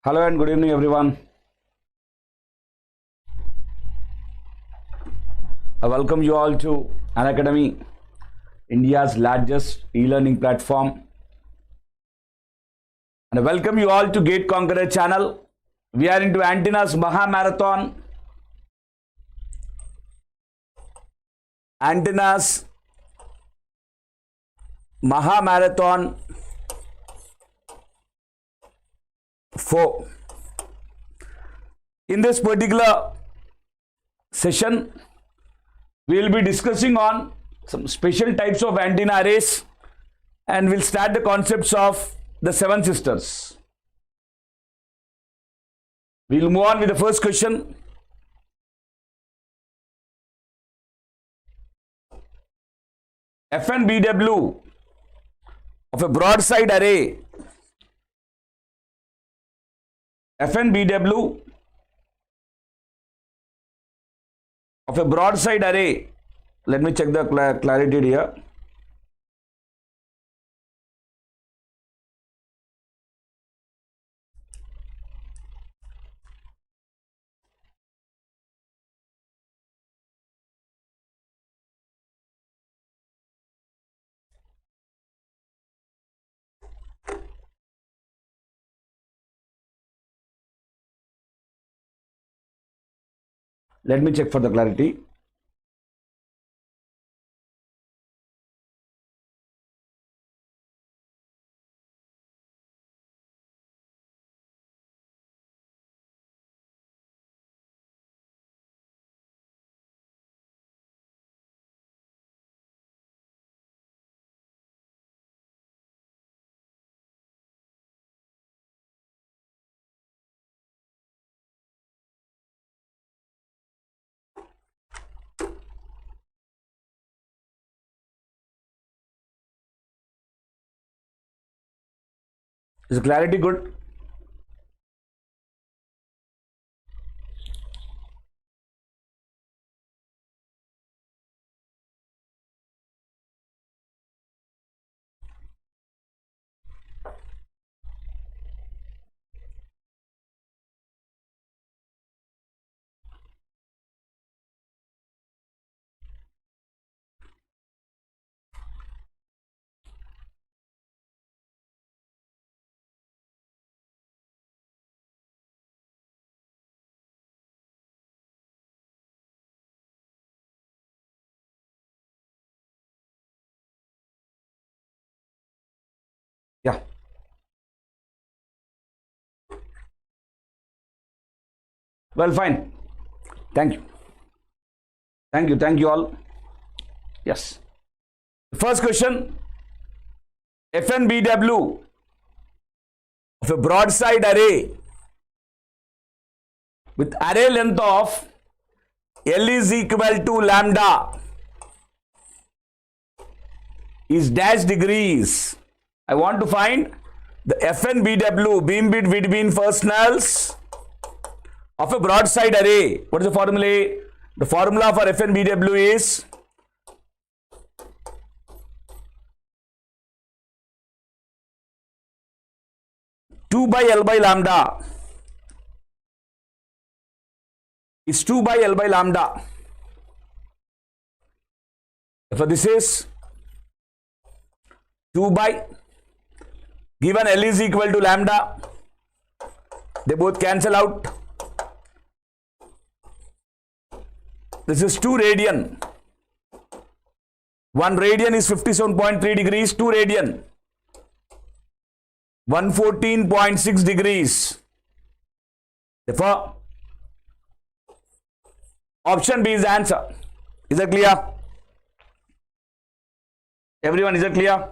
Hello and good evening, everyone. I welcome you all to Unacademy, India's largest e-learning platform. And I welcome you all to Gate Conqueror channel. We are into Antennas Maha Marathon. Antennas Maha Marathon 4. In this particular session, we will be discussing on some special types of antenna arrays, and we'll start the concepts of the seven sisters. We'll move on with the first question. FNBW of a broadside array. FNBW of a broadside array. Let me check the clarity here. Let me check for the clarity. Is the clarity good? Yeah. Well, fine. Thank you. Thank you all. Yes. First question. FNBW of a broadside array with array length of L is equal to lambda is dash degrees. I want to find the FNBW, beam width between first nulls of a broadside array. What is the formula? The formula for FNBW is two by L by lambda. Is 2 by L by lambda. So this is 2 by, given L is equal to lambda, they both cancel out. This is 2 radian. 1 radian is 57.3 degrees, 2 radian 114.6 degrees. Therefore, option B is the answer. Is that clear? Everyone, is that clear? 1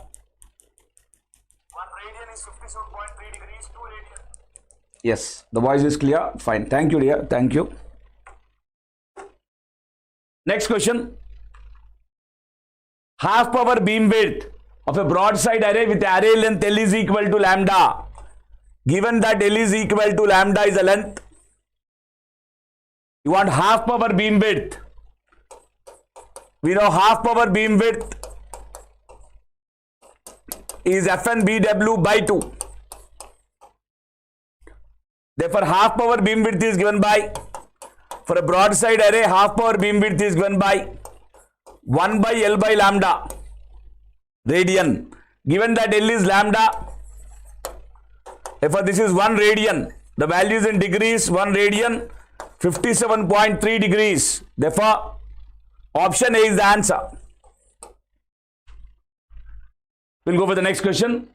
radian is 57.3 degrees, 2 radian. Yes, the voice is clear. Fine. Thank you, dear. Thank you. Next question. Half power beam width of a broadside array with array length L is equal to lambda. Given that L is equal to lambda is a length, you want half power beam width. We know half power beam width is FNBW by 2. Therefore, half power beam width is given by, for a broadside array, half power beam width is given by 1 by L by lambda radian. Given that L is lambda, therefore this is 1 radian. The value is in degrees, 1 radian, 57.3 degrees. Therefore, option A is the answer. We'll go for the next question.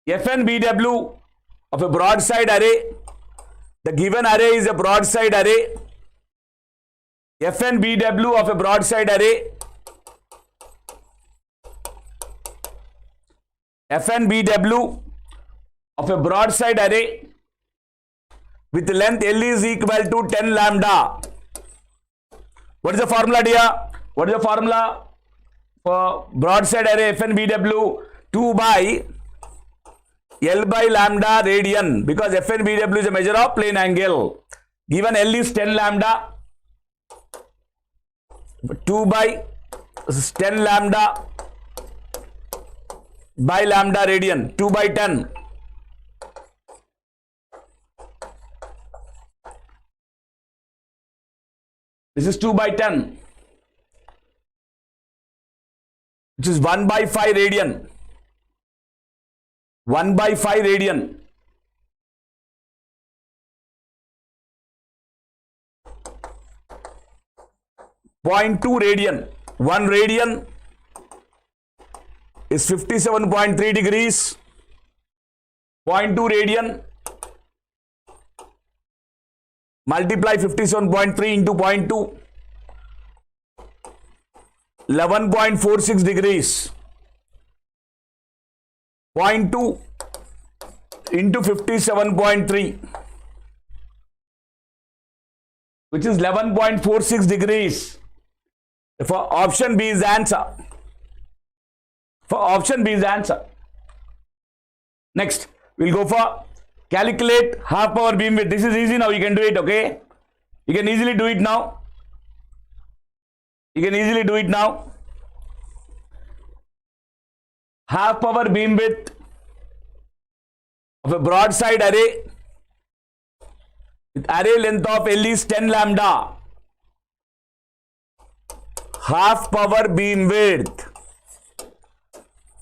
FNBW of a broadside array. The given array is a broadside array. FNBW of a broadside array. FNBW of a broadside array with length L is equal to 10 lambda. What is the formula, dear? What is the formula for broadside array FNBW? 2 by L by lambda radian, because FNBW is a measure of plane angle. Given L is 10 lambda, 2 by 10 lambda by lambda radian, 2 by 10. This is 2 by 10, which is 1 by 5 radian. 1 by 5 radian. .2 radian. 1 radian is 57.3 degrees. 0.2 radian multiply 57.3 into 0.2, 11.46 degrees. 0.2 into 57.3, which is 11.46 degrees. For option B is the answer. For option B is the answer. Next, we'll go for calculate half power beam width. This is easy now. You can do it, okay? You can easily do it now. You can easily do it now. Half power beam width of a broadside array with array length of L is 10 lambda. Half power beam width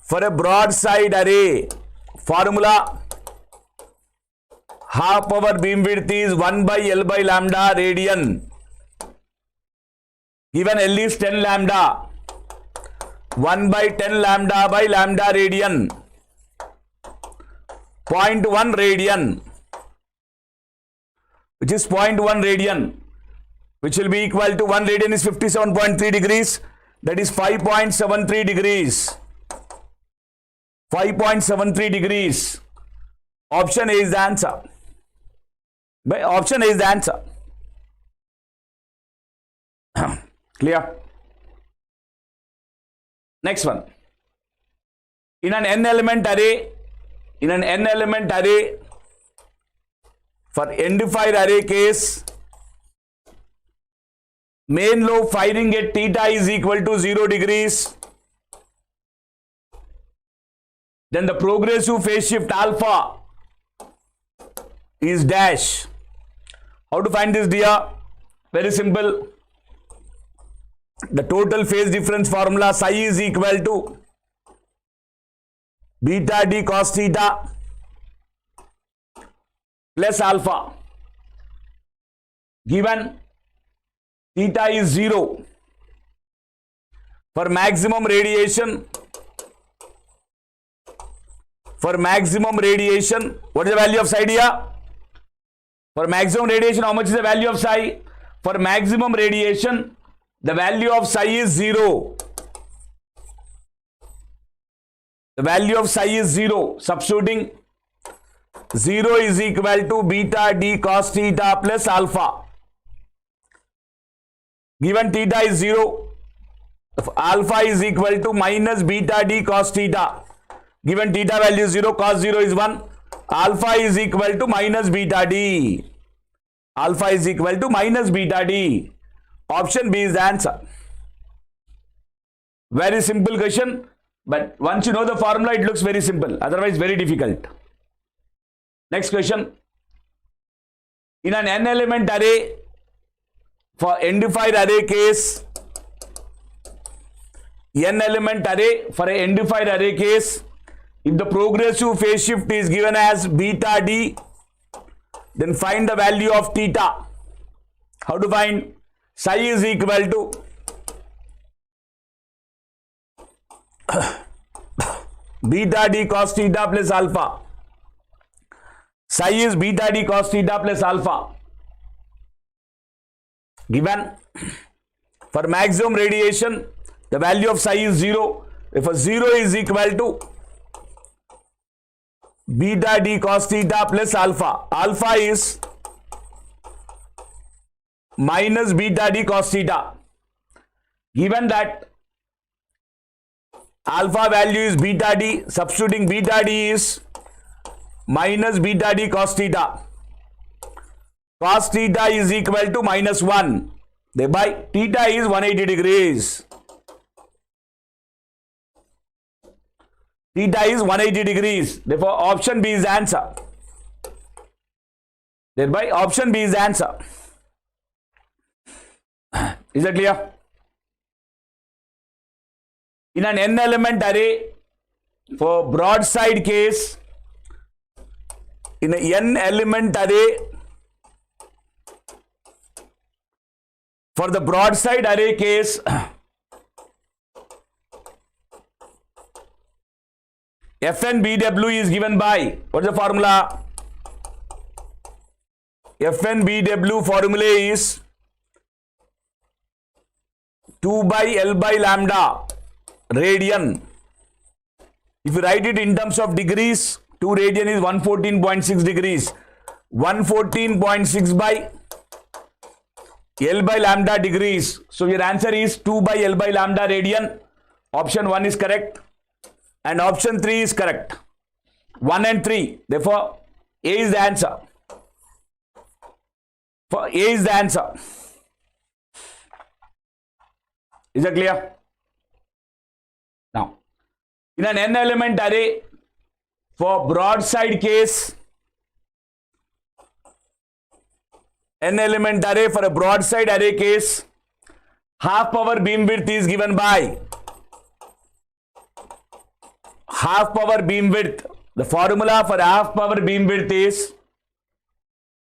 for a broadside array. Formula: half power beam width is 1 by L by lambda radian. Given L is 10 lambda, 1 by 10 lambda by lambda radian, 0.1 radian, which is 0.1 radian, which will be equal to 1 radian is 57.3 degrees, that is 5.73 degrees. 5.73 degrees. Option A is the answer. By option A is the answer. Clear? Next one. In an n element array, for end fire array case, main lobe firing at theta is equal to 0 degrees. Then the progressive phase shift alpha is dash. How to find this, dear? Very simple. The total phase difference formula, psi is equal to beta d cos theta plus alpha. Given theta is 0, for maximum radiation, what is the value of psi, dear? For maximum radiation, how much is the value of psi? For maximum radiation, the value of psi is 0. The value of psi is 0. Substituting 0 is equal to beta d cos theta plus alpha. Given theta is 0, alpha is equal to minus beta d cos theta. Given theta value is 0, cos 0 is 1. Alpha is equal to minus beta d. Alpha is equal to minus beta d. Option B is the answer. Very simple question, but once you know the formula, it looks very simple. Otherwise, very difficult. Next question. In an n element array, for n-defined array case, n element array for a n-defined array case, if the progressive phase shift is given as beta d, then find the value of theta. How to find? Psi is equal to beta d cos theta plus alpha. Psi is beta d cos theta plus alpha. Given for maximum radiation, the value of psi is 0. If 0 is equal to beta d cos theta plus alpha. Alpha is minus beta d cos theta. Given that alpha value is beta d, substituting beta d is minus beta d cos theta. Cos theta is equal to minus 1. Thereby theta is 180 degrees. Theta is 180 degrees. Therefore option B is the answer. Thereby option B is the answer. Is that clear? In an n element array, for broadside case, in an n element array, for the broadside array case, Fn BW is given by, what's the formula? Fn BW formula is 2 by L by lambda radian. If you write it in terms of degrees, 2 radian is 114.6 degrees. 114.6 by L by lambda degrees. So your answer is 2 by L by lambda radian. Option 1 is correct. And option 3 is correct. 1 and 3. Therefore, A is the answer. For A is the answer. Is that clear? Now, in an n element array, for broadside case, n element array for a broadside array case, half power beam width is given by half power beam width. The formula for half power beam width is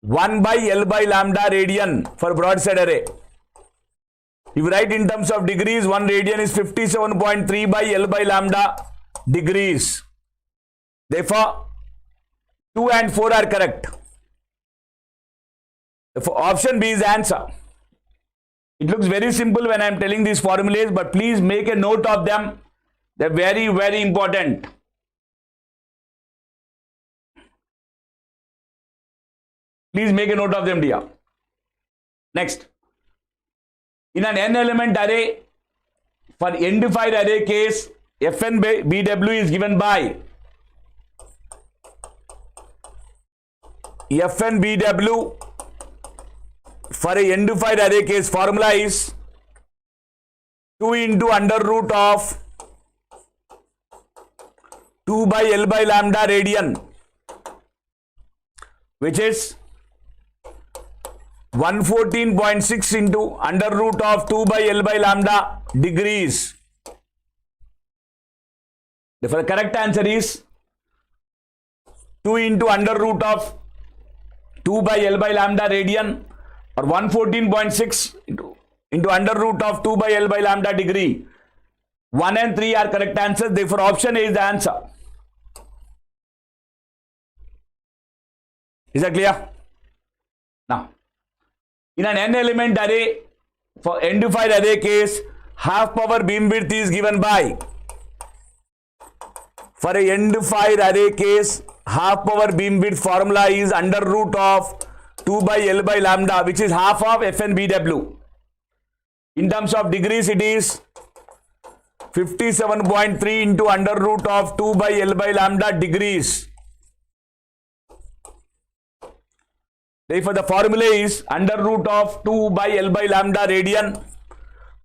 1 by L by lambda radian for broadside array. If you write in terms of degrees, 1 radian is 57.3 by L by lambda degrees. Therefore, 2 and 4 are correct. Therefore, option B is the answer. It looks very simple when I am telling these formulas, but please make a note of them. They're very, very important. Please make a note of them, dear. Next. In an n element array, for n-defined array case, Fn BW is given by Fn BW for a n-defined array case, formula is 2 into under root of 2 by L by lambda radian, which is 114.6 into under root of 2 by L by lambda degrees. Therefore, the correct answer is 2 into under root of 2 by L by lambda radian, or 114.6 into under root of 2 by L by lambda degree. 1 and 3 are correct answers. Therefore, option A is the answer. Is that clear? Now, in an n element array, for n-defined array case, half power beam width is given by, for a n-defined array case, half power beam width formula is under root of 2 by L by lambda, which is half of Fn BW. In terms of degrees, it is 57.3 into under root of 2 by L by lambda degrees. Therefore, the formula is under root of 2 by L by lambda radian,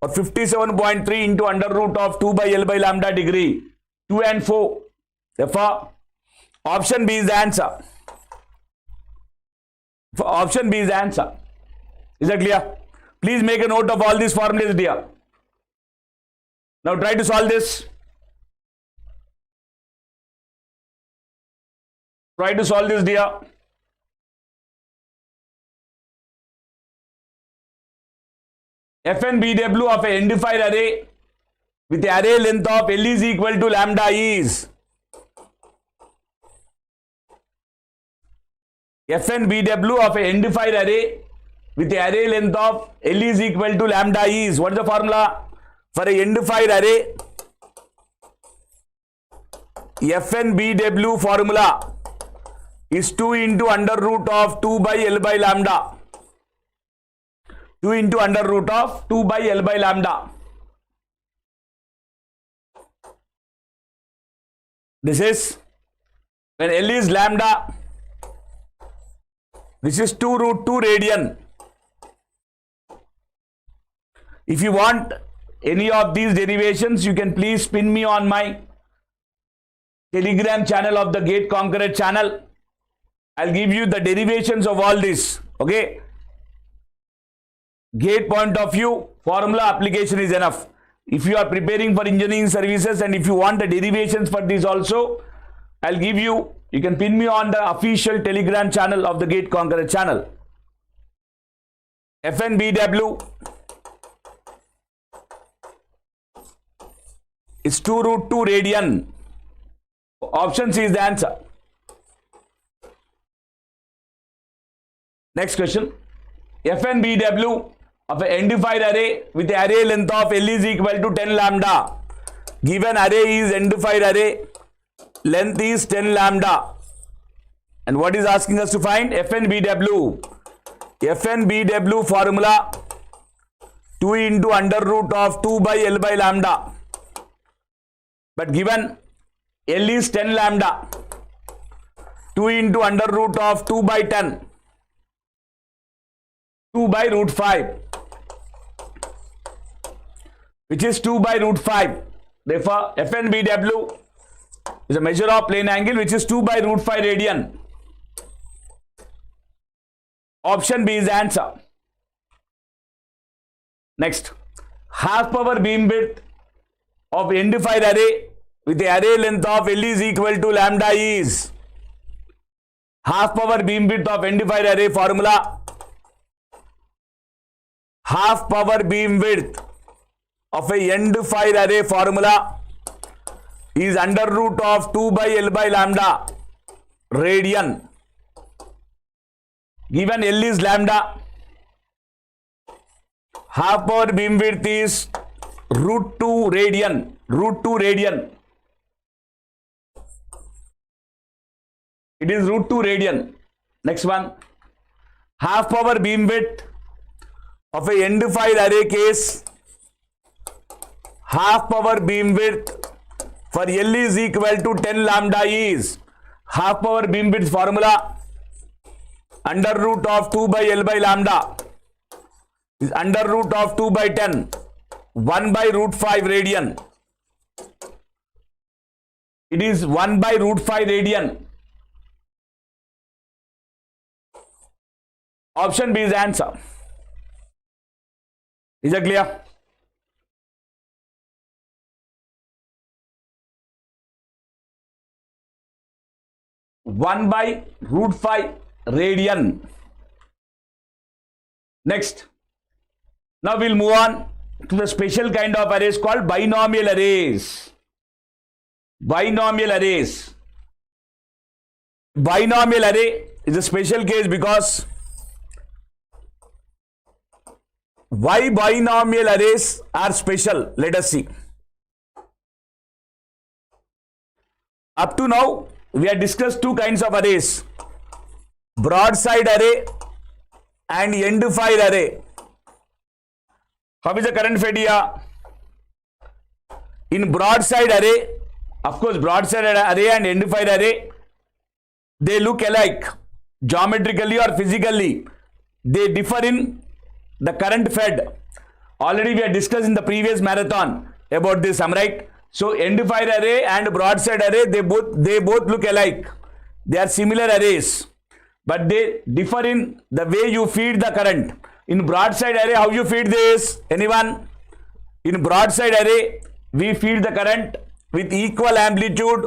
or 57.3 into under root of 2 by L by lambda degree. 2 and 4. Therefore, option B is the answer. Option B is the answer. Is that clear? Please make a note of all these formulas, dear. Now try to solve this. Try to solve this, dear. Fn BW of a undefined array with array length of L is equal to lambda is. Fn BW of a undefined array with array length of L is equal to lambda is. What is the formula for a undefined array? Fn BW formula is 2 into under root of 2 by L by lambda. 2 into under root of 2 by L by lambda. This is when L is lambda. This is 2 root 2 radian. If you want any of these derivations, you can please pin me on my Telegram channel of the Gate Conqueror channel. I'll give you the derivations of all this. Okay. Gate point of view, formula application is enough. If you are preparing for engineering services and if you want the derivations for this also, I'll give you. You can pin me on the official Telegram channel of the Gate Conqueror channel. Fn BW is 2 root 2 radian. Option C is the answer. Next question. Fn BW of an undefined array with array length of L is equal to 10 lambda. Given array is undefined array, length is 10 lambda. And what is asking us to find? Fn BW. Fn BW formula 2 into under root of 2 by L by lambda. But given L is 10 lambda, 2 into under root of 2 by 10. 2 by root 5, which is 2 by root 5. Therefore, Fn BW is a measure of plane angle which is 2 by root 5 radian. Option B is the answer. Next, half power beam width of undefined array with the array length of L is equal to lambda is. Half power beam width of undefined array formula. Half power beam width of a undefined array formula is under root of 2 by L by lambda radian. Given L is lambda, half power beam width is root 2 radian. Root 2 radian. It is root 2 radian. Next one. Half power beam width of a undefined array case, half power beam width for L is equal to 10 lambda is. Half power beam width formula under root of 2 by L by lambda is under root of 2 by 10, 1 by root 5 radian. It is 1 by root 5 radian. Option B is the answer. Is that clear? One by root 5 radian. Next. Now we'll move on to the special kind of arrays called binomial arrays. Binomial arrays. Binomial array is a special case because why binomial arrays are special? Let us see. Up to now, we have discussed two kinds of arrays. Broadside array and end-file array. How is the current fate here? In broadside array, of course, broadside array and end-file array, they look alike geometrically or physically. They differ in the current fed. Already we have discussed in the previous marathon about this, am I right? So end-file array and broadside array, they both look alike. They are similar arrays. but they differ in the way you feed the current. In broadside array, how you feed this? Anyone? In broadside array, we feed the current with equal amplitude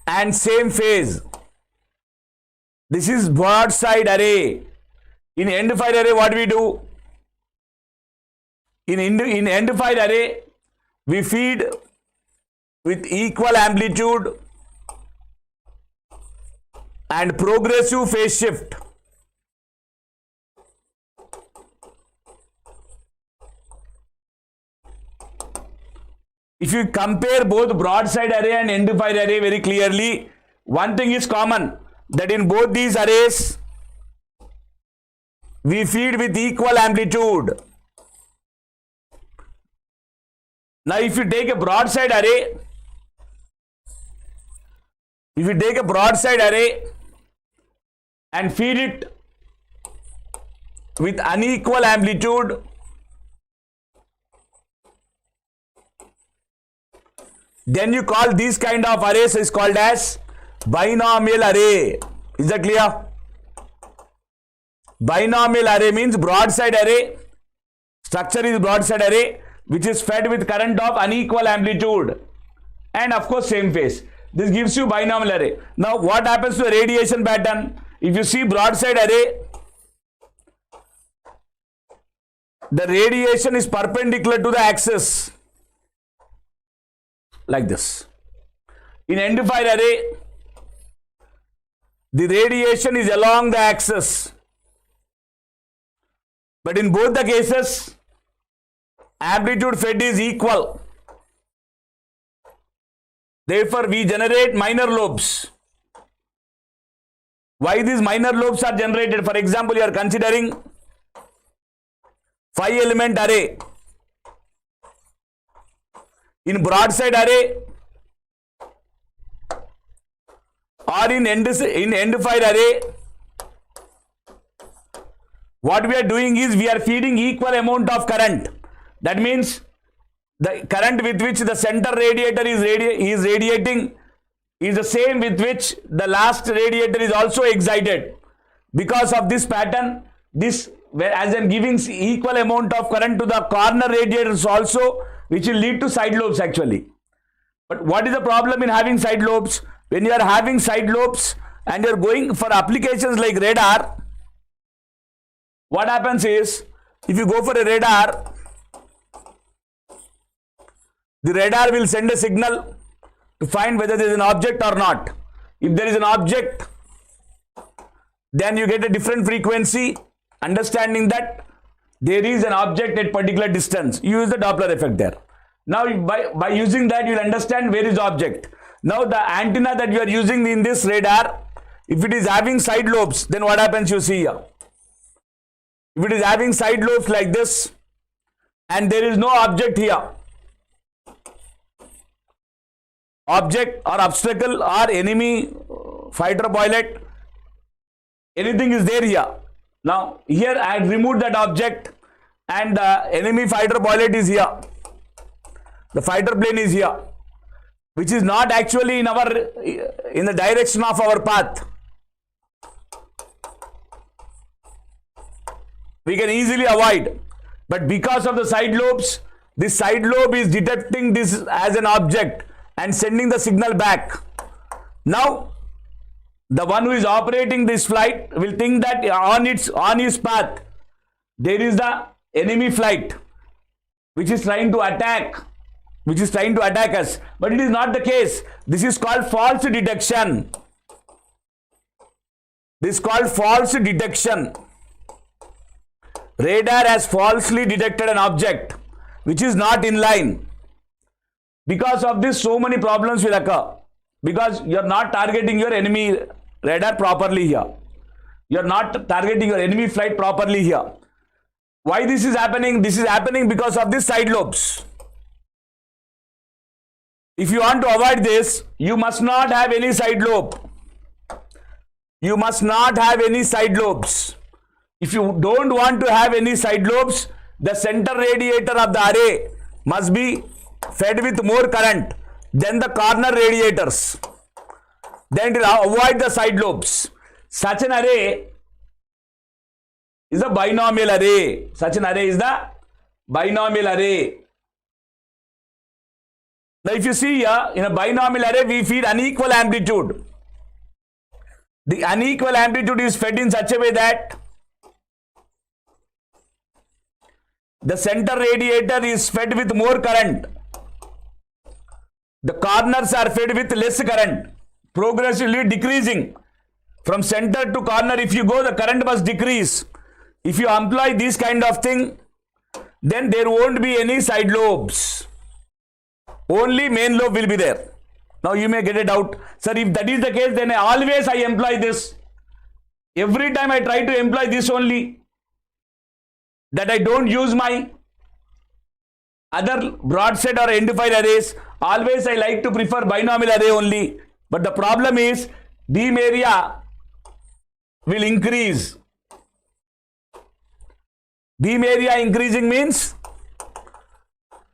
and same phase. This is broadside array. In end fire array, what we do? In end fire array, we feed with equal amplitude and progressive phase shift. If you compare both broadside array and end fire array very clearly, one thing is common, that in both these arrays, we feed with equal amplitude. Now, if you take a broadside array, and feed it with unequal amplitude, then you call these kind of arrays is called as binomial array. Is that clear? Binomial array means broadside array, structure is broadside array, which is fed with current of unequal amplitude and of course same phase. This gives you binomial array. Now what happens to the radiation pattern? If you see broadside array, the radiation is perpendicular to the axis like this. In end fire array, the radiation is along the axis, but in both the cases, amplitude fed is equal. Therefore, we generate minor lobes. Why these minor lobes are generated? For example, you are considering 5-element array. In broadside array or in end fire array, what we are doing is we are feeding equal amount of current. That means the current with which the center radiator is radiating is the same with which the last radiator is also excited. Because of this pattern, this, as I am giving equal amount of current to the corner radiators also, which will lead to side lobes actually. But what is the problem in having side lobes? When you are having side lobes and you are going for applications like radar, what happens is, if you go for a radar, the radar will send a signal to find whether there is an object or not. If there is an object, then you get a different frequency, understanding that there is an object at particular distance. You use the Doppler effect there. Now, by using that, you will understand where is the object. Now, the antenna that you are using in this radar, if it is having side lobes, then what happens you see here? If it is having side lobes like this, and there is no object here, object or obstacle or enemy fighter pilot, anything is there here. Now, here I had removed that object and the enemy fighter pilot is here. The fighter plane is here, which is not actually in the direction of our path. We can easily avoid, but because of the side lobes, this side lobe is detecting this as an object and sending the signal back. Now, the one who is operating this flight will think that on his path there is the enemy flight which is trying to attack us, but it is not the case. This is called false detection. This is called false detection. Radar has falsely detected an object which is not in line. Because of this, so many problems will occur, because you are not targeting your enemy radar properly here. You are not targeting your enemy flight properly here. Why this is happening? This is happening because of these side lobes. If you want to avoid this, you must not have any side lobe. You must not have any side lobes. If you don't want to have any side lobes, the center radiator of the array must be fed with more current than the corner radiators, then it will avoid the side lobes. Such an array is a binomial array. Such an array is the binomial array. Now if you see here, in a binomial array we feed unequal amplitude. The unequal amplitude is fed in such a way that the center radiator is fed with more current. The corners are fed with less current, progressively decreasing. From center to corner, if you go, the current must decrease. If you employ this kind of thing, then there won't be any side lobes. Only main lobe will be there. Now you may get a doubt. Sir, if that is the case, then always I employ this. Every time I try to employ this only. That I don't use my other broadside or end-fire arrays. Always I like to prefer binomial array only. But the problem is, beam area will increase. Beam area increasing means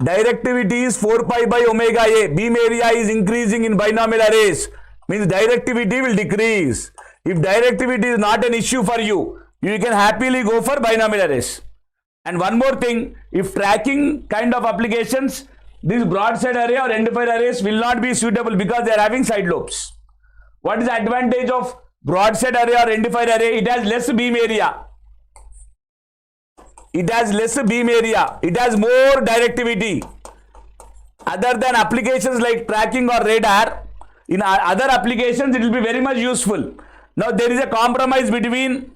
directivity is 4 pi by omega A. Beam area is increasing in binomial arrays, means directivity will decrease. If directivity is not an issue for you, you can happily go for binomial arrays. And one more thing, if tracking kind of applications, this broadside array or end-fire arrays will not be suitable because they are having side lobes. What is the advantage of broadside array or end-fire array? It has less beam area. It has less beam area. It has more directivity. Other than applications like tracking or radar, in other applications it will be very much useful. Now there is a compromise between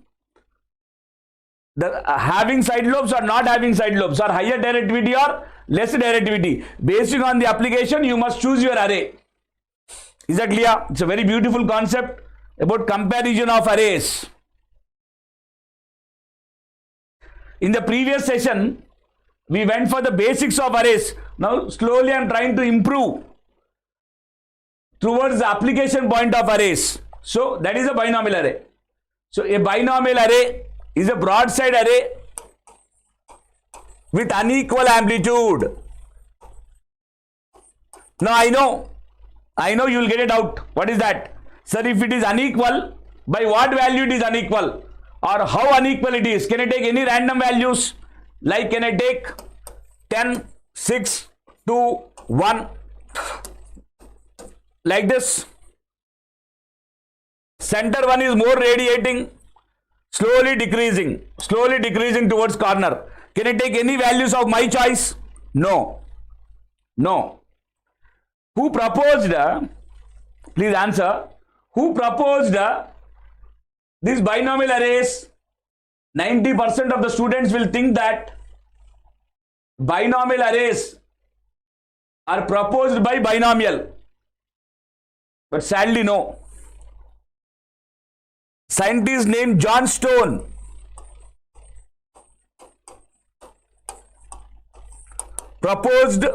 the having side lobes or not having side lobes, or higher directivity or less directivity. Based on the application, you must choose your array. Is that clear? It's a very beautiful concept about comparison of arrays. In the previous session, we went for the basics of arrays. Now slowly I am trying to improve towards the application point of arrays. So that is a binomial array. So a binomial array is a broadside array with unequal amplitude. Now I know you will get it out. What is that? Sir, if it is unequal, by what value it is unequal? Or how unequal it is? Can I take any random values? Like can I take 10, 6, 2, 1? Like this. Center one is more radiating, slowly decreasing towards corner. Can I take any values of my choice? No. No. Who proposed, please answer, who proposed these binomial arrays? 90% of the students will think that binomial arrays are proposed by binomial. But sadly no. Scientist named John Stone proposed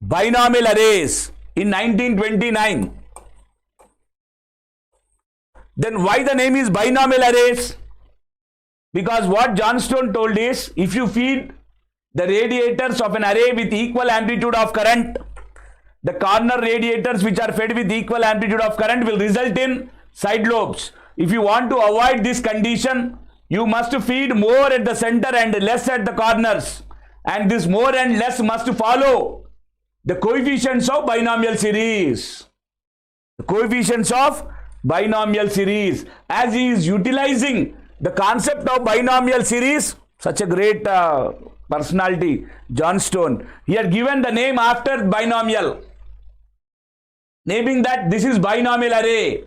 binomial arrays in 1929. Then why the name is binomial arrays? Because what John Stone told is, if you feed the radiators of an array with equal amplitude of current, the corner radiators which are fed with equal amplitude of current will result in side lobes. If you want to avoid this condition, you must feed more at the center and less at the corners. And this more and less must follow the coefficients of binomial series. The coefficients of binomial series. As he is utilizing the concept of binomial series, such a great personality, John Stone, he had given the name after binomial, naming that this is binomial array.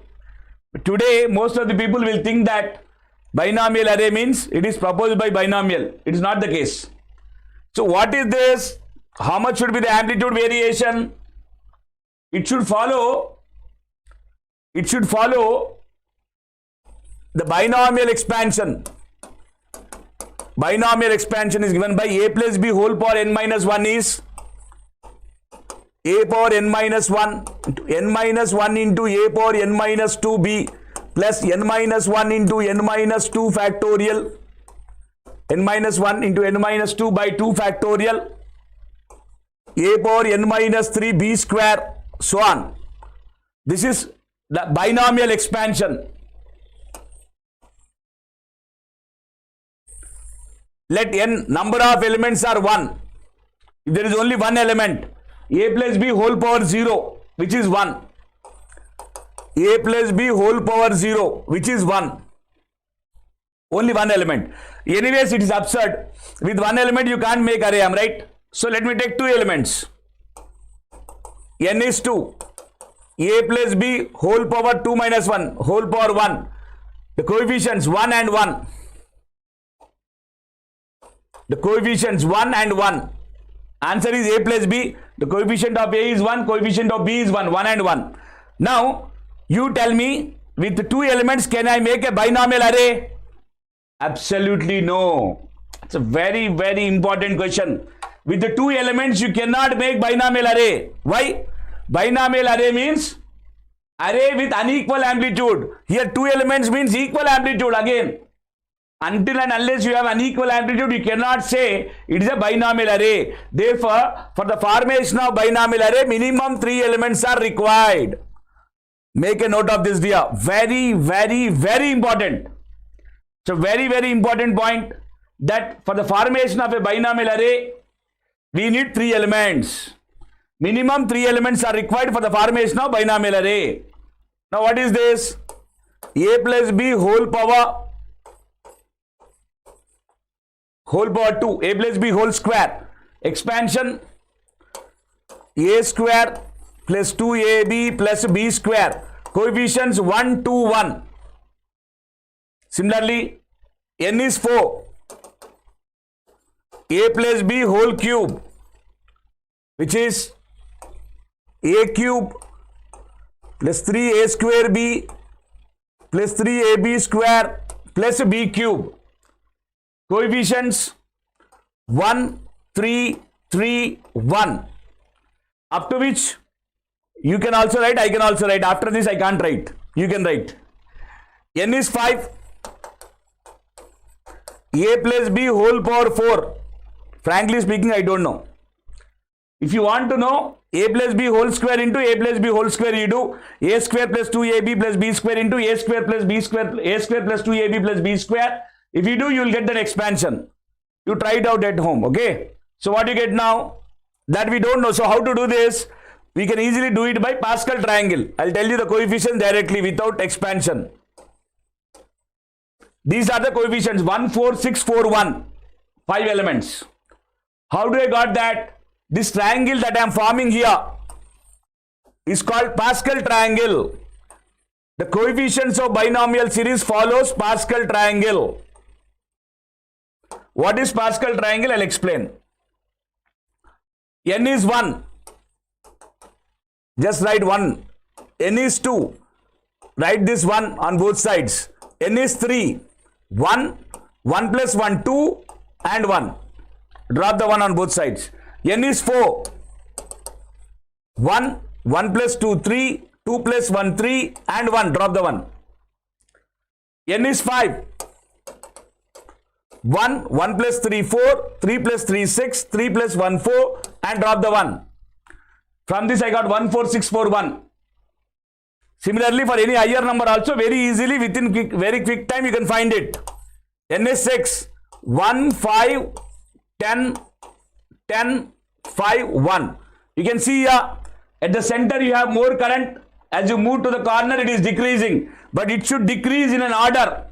Today, most of the people will think that binomial array means it is proposed by binomial. It is not the case. So what is this? How much should be the amplitude variation? It should follow the binomial expansion. Binomial expansion is given by a plus b whole power n minus 1 is a power n minus 1 into n minus 1 into a power n minus 2b plus n minus 1 into n minus 2 factorial, n minus 1 into n minus 2 by 2 factorial a power n minus 3 b square, so on. This is the binomial expansion. Let n number of elements are 1. If there is only one element, a plus b whole power 0, which is 1. A plus b whole power 0, which is 1. Only one element. Anyways, it is absurd. With one element, you can't make array, am right? So let me take two elements. N is 2. A plus b whole power 2 minus 1, whole power 1. The coefficients 1 and 1. The coefficients 1 and 1. Answer is a plus b. The coefficient of a is 1, coefficient of b is 1, 1 and 1. Now, you tell me, with two elements, can I make a binomial array? Absolutely no. It's a very, very important question. With the two elements, you cannot make binomial array. Why? Binomial array means array with unequal amplitude. Here, two elements means equal amplitude again. Until and unless you have unequal amplitude, you cannot say it is a binomial array. Therefore, for the formation of binomial array, minimum 3 elements are required. Make a note of this, dear. Very, very, very important. It's a very, very important point that for the formation of a binomial array, we need 3 elements. Minimum 3 elements are required for the formation of binomial array. Now, what is this? A plus b whole power 2, a plus b whole square, expansion a square plus 2ab plus b square, coefficients 1, 2, 1. Similarly, n is 4, a plus b whole cube, which is a cube plus 3a square b plus 3ab square plus b cube. Coefficients 1, 3, 3, 1. Up to which you can also write, I can also write. After this, I can't write. You can write. N is 5. A plus b whole power 4. Frankly speaking, I don't know. If you want to know, a plus b whole square into a plus b whole square, you do a square plus 2ab plus b square into a square plus b square, a square plus 2ab plus b square. If you do, you will get that expansion. You try it out at home, okay? So what you get now? That we don't know. So how to do this? We can easily do it by Pascal triangle. I'll tell you the coefficients directly without expansion. These are the coefficients 1, 4, 6, 4, 1. 5 elements. How do I got that? This triangle that I am forming here is called Pascal triangle. The coefficients of binomial series follows Pascal triangle. What is Pascal triangle? I'll explain. N is 1. Just write 1. N is 2. Write this 1 on both sides. N is 3. 1, 1 plus 1, 2 and 1. Drop the 1 on both sides. N is 4. 1, 1 plus 2, 3, 2 plus 1, 3 and 1. Drop the 1. N is 5. 1, 1 plus 3, 4, 3 plus 3, 6, 3 plus 1, 4 and drop the 1. From this I got 1, 4, 6, 4, 1. Similarly, for any higher number also, very easily within very quick time you can find it. N is 6. 1, 5, 10, 10, 5, 1. You can see here at the center you have more current. As you move to the corner, it is decreasing. But it should decrease in an order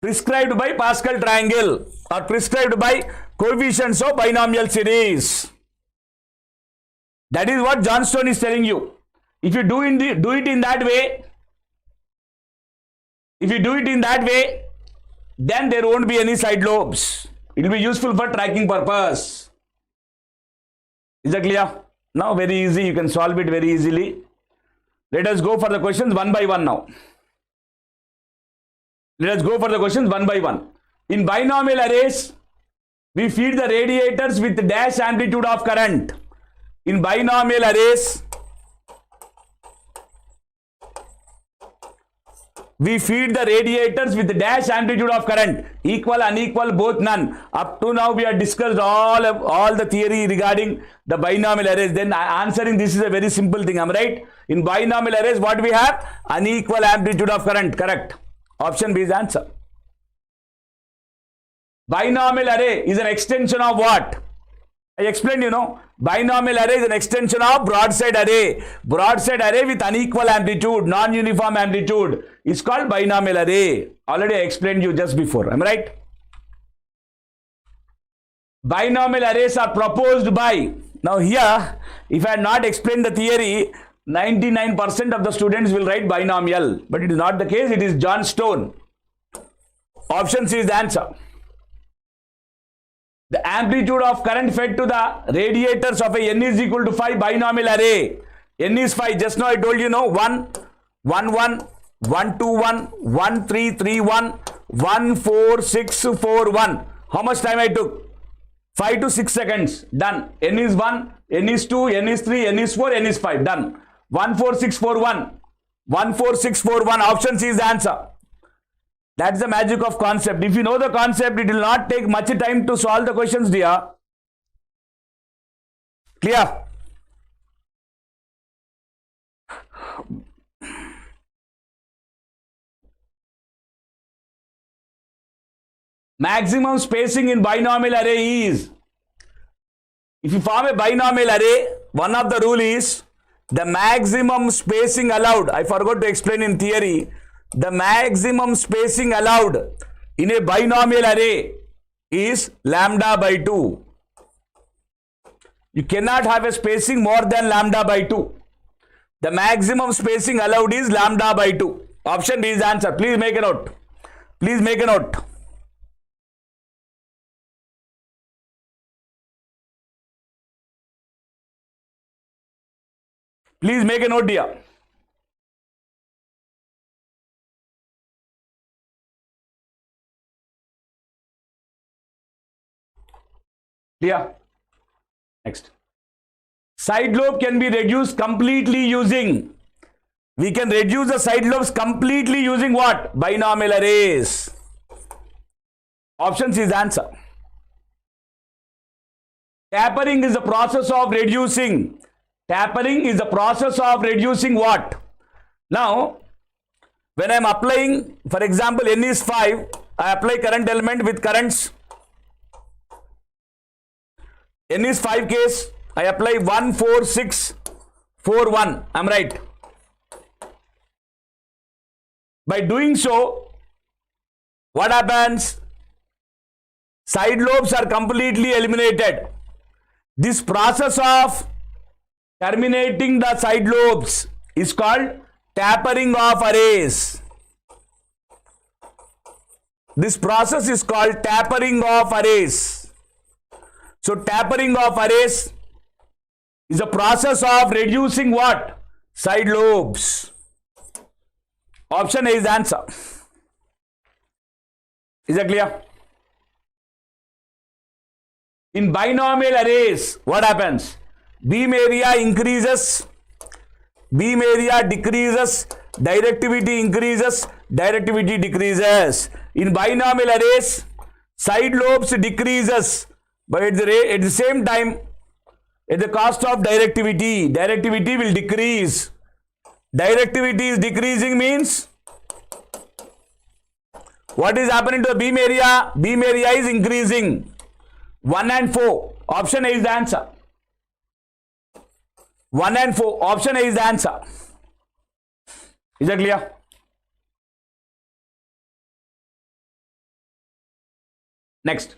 prescribed by Pascal triangle or prescribed by coefficients of binomial series. That is what Johnstone is telling you. If you do it in that way, then there won't be any side lobes. It will be useful for tracking purpose. Is that clear? Now very easy, you can solve it very easily. Let us go for the questions one by one now. Let us go for the questions one by one. In binomial arrays, we feed the radiators with dash amplitude of current. In binomial arrays, we feed the radiators with dash amplitude of current, equal, unequal, both, none. Up to now we have discussed all the theory regarding the binomial arrays. Then answering this is a very simple thing. Am I right? In binomial arrays, what we have? Unequal amplitude of current. Correct. Option B is answer. Binomial array is an extension of what? I explained, binomial array is an extension of broadside array. Broadside array with unequal amplitude, non-uniform amplitude is called binomial array. Already I explained you just before. Am I right? Binomial arrays are proposed by. Now here, if I had not explained the theory, 99% of the students will write binomial. But it is not the case. It is John Stone. Option C is the answer. The amplitude of current fed to the radiators of a n is equal to 5 binomial array. N is 5. Just now I told you, 1, 1, 1, 1, 2, 1, 1, 3, 3, 1, 1, 4, 6, 4, 1. How much time I took? 5 to 6 seconds. Done. N is 1, N is 2, N is 3, N is 4, N is 5. Done. 1, 4, 6, 4, 1. 1, 4, 6, 4, 1. Option C is the answer. That's the magic of concept. If you know the concept, it will not take much time to solve the questions, dear. Clear? Maximum spacing in binomial array is, if you form a binomial array, one of the rule is the maximum spacing allowed. I forgot to explain in theory. The maximum spacing allowed in a binomial array is lambda by 2. You cannot have a spacing more than lambda by 2. The maximum spacing allowed is lambda by 2. Option B is the answer. Please make a note. Please make a note. Please make a note here. Clear? Next. Side lobe can be reduced completely using. We can reduce the side lobes completely using what? Binomial arrays. Option C is the answer. Tapering is the process of reducing. Tapering is the process of reducing what? Now, when I am applying, for example, N is 5, I apply current element with currents. N is 5 case, I apply 1, 4, 6, 4, 1. I am right. By doing so, what happens? Side lobes are completely eliminated. This process of terminating the side lobes is called tapering of arrays. This process is called tapering of arrays. So tapering of arrays is a process of reducing what? Side lobes. Option A is the answer. Is that clear? In binomial arrays, what happens? Beam area increases, beam area decreases, directivity increases, directivity decreases. In binomial arrays, side lobes decreases, but at the same time, at the cost of directivity, directivity will decrease. Directivity is decreasing means, what is happening to the beam area? Beam area is increasing. 1 and 4. Option A is the answer. 1 and 4. Option A is the answer. Is that clear? Next.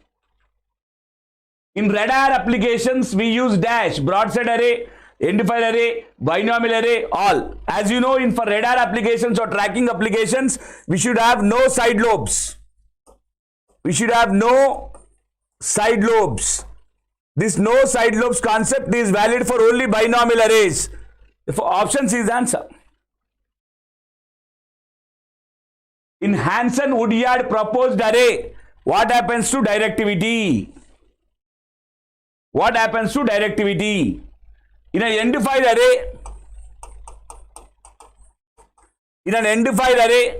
In radar applications, we use dash, broadside array, end-fire array, binomial array, all. As you know, for radar applications or tracking applications, we should have no side lobes. We should have no side lobes. This no side lobes concept is valid for only binomial arrays. Therefore, option C is the answer. In Hanson-Woodyard proposed array, what happens to directivity? What happens to directivity? In an end-fire array,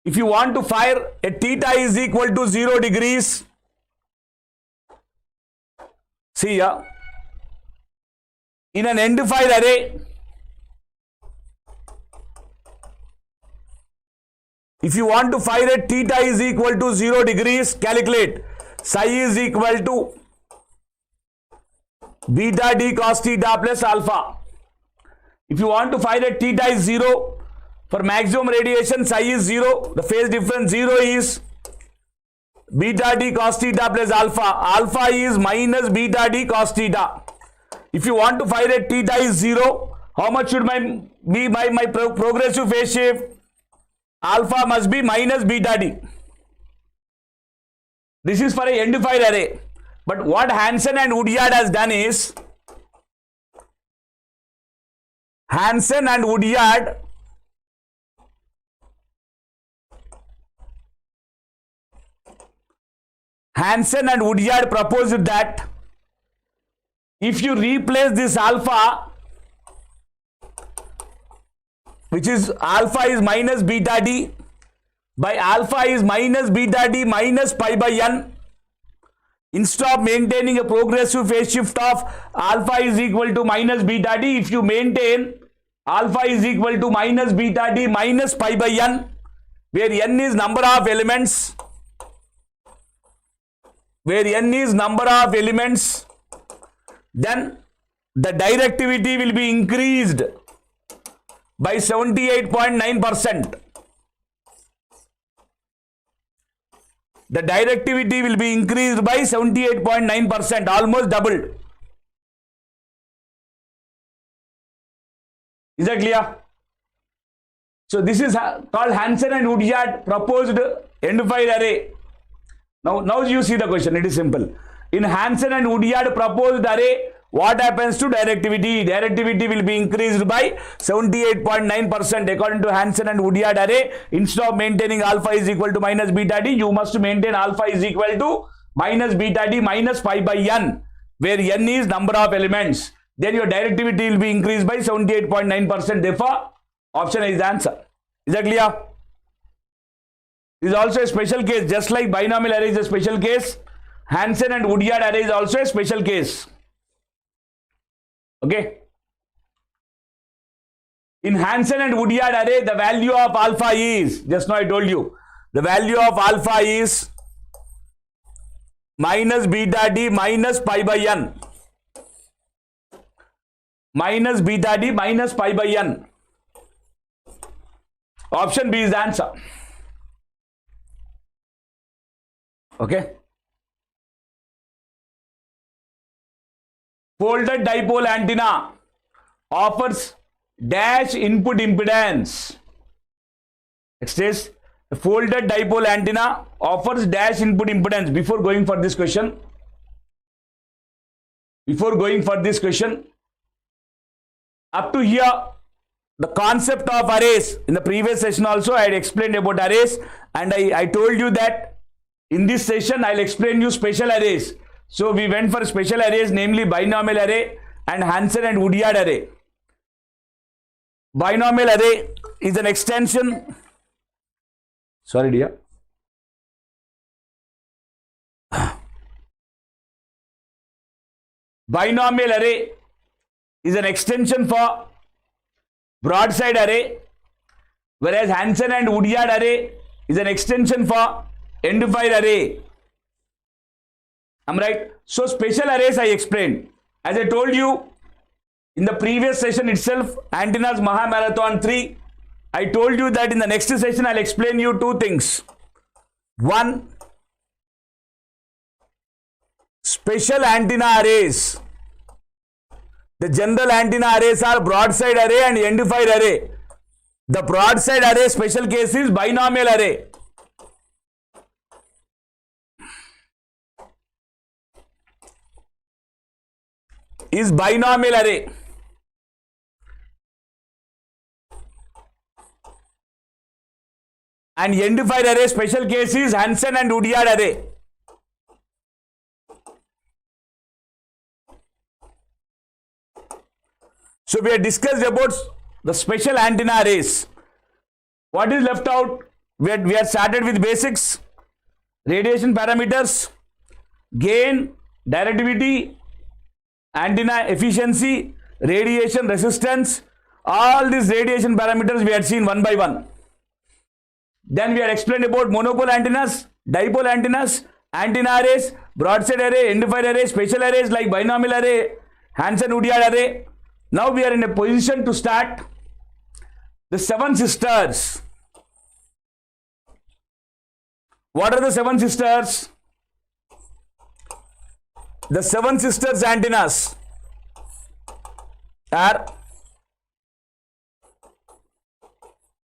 if you want to fire a theta is equal to 0 degrees, see here, in an end fire array, if you want to fire a theta is equal to 0 degrees, calculate psi is equal to beta d cos theta plus alpha. If you want to find a theta is 0, for maximum radiation psi is 0, the phase difference 0 is beta d cos theta plus alpha. Alpha is minus beta d cos theta. If you want to find a theta is 0, how much should be my progressive phase shift? Alpha must be minus beta d. This is for a end fire array. But what Hansen and Woodyard has done is, Hansen and Woodyard proposed that if you replace this alpha, which is alpha is minus beta d, by alpha is minus beta d minus pi by n, instead of maintaining a progressive phase shift of alpha is equal to minus beta d, if you maintain alpha is equal to minus beta d minus pi by n, where n is number of elements, then the directivity will be increased by 78.9%. The directivity will be increased by 78.9%, almost doubled. Is that clear? So this is called Hansen and Woodyard proposed end fire array. Now you see the question. It is simple. In Hansen and Woodyard proposed array, what happens to directivity? Directivity will be increased by 78.9% according to Hansen and Woodyard array. Instead of maintaining alpha is equal to minus beta d, you must maintain alpha is equal to minus beta d minus pi by n, where n is number of elements. Then your directivity will be increased by 78.9%. Therefore, option is the answer. Is that clear? This is also a special case. Just like binomial array is a special case, Hansen and Woodyard array is also a special case. Okay. In Hansen and Woodyard array, the value of alpha is, just now I told you, the value of alpha is minus beta d minus pi by n. Minus beta d minus pi by n. Option B is the answer. Okay. Folded dipole antenna offers dash input impedance. It says the folded dipole antenna offers dash input impedance. Before going for this question, up to here, the concept of arrays, in the previous session also I had explained about arrays, and I told you that in this session I'll explain you special arrays. So we went for special arrays, namely binomial array and Hansen and Woodyard array. Binomial array is an extension. Sorry dear. Binomial array is an extension for broadside array, whereas Hansen and Woodyard array is an extension for end fire array. Am I right? So special arrays I explained. As I told you in the previous session itself, Antennas Mahamarathon 3, I told you that in the next session I'll explain you two things. One, special antenna arrays. The general antenna arrays are broadside array and end fire array. The broadside array special case is binomial array. Is binomial array. And end fire array special case is Hansen and Woodyard array. So we have discussed about the special antenna arrays. What is left out? We are started with basics, radiation parameters, gain, directivity, antenna efficiency, radiation resistance. All these radiation parameters we had seen one by one. Then we had explained about monopole antennas, dipole antennas, antenna arrays, broadside array, end-fire array, special arrays like binomial array, Hansen-Woodyard array. Now we are in a position to start the seven sisters. What are the seven sisters? The seven sisters antennas are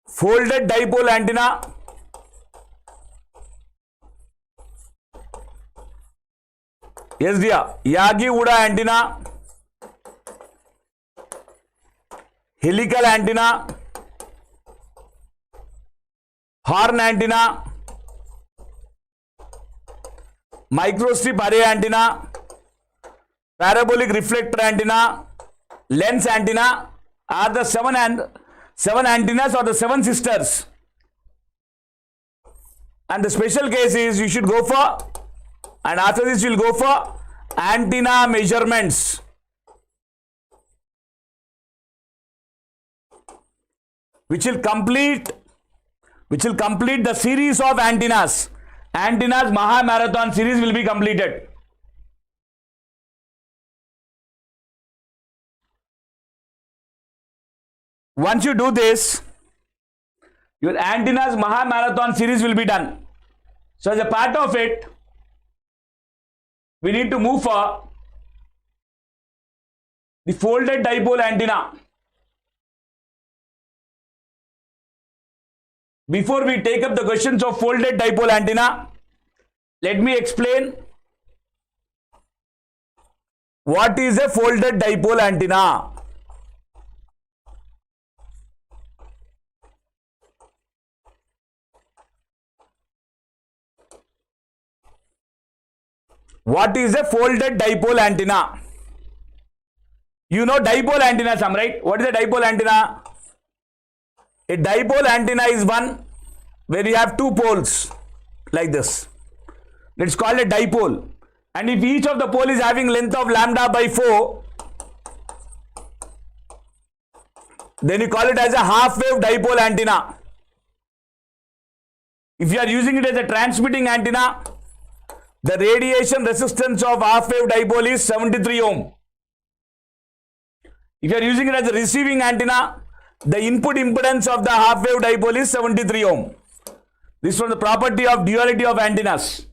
folded dipole antenna, yes dear, Yagi-Uda antenna, helical antenna, horn antenna, microstrip array antenna, parabolic reflector antenna, lens antenna are the seven antennas or the seven sisters. And the special case is you should go for, and after this you will go for antenna measurements. Which will complete the series of antennas. Antennas Maha Marathon series will be completed. Once you do this, your antennas Maha Marathon series will be done. So as a part of it, we need to move for the folded dipole antenna. Before we take up the questions of folded dipole antenna, let me explain what is a folded dipole antenna. What is a folded dipole antenna? You know dipole antenna, some right? What is a dipole antenna? A dipole antenna is one where you have two poles like this. Let's call it dipole. And if each of the pole is having length of lambda by 4, then you call it as a half wave dipole antenna. If you are using it as a transmitting antenna, the radiation resistance of half wave dipole is 73 ohm. If you are using it as a receiving antenna, the input impedance of the half wave dipole is 73 ohm. This is from the property of duality of antennas.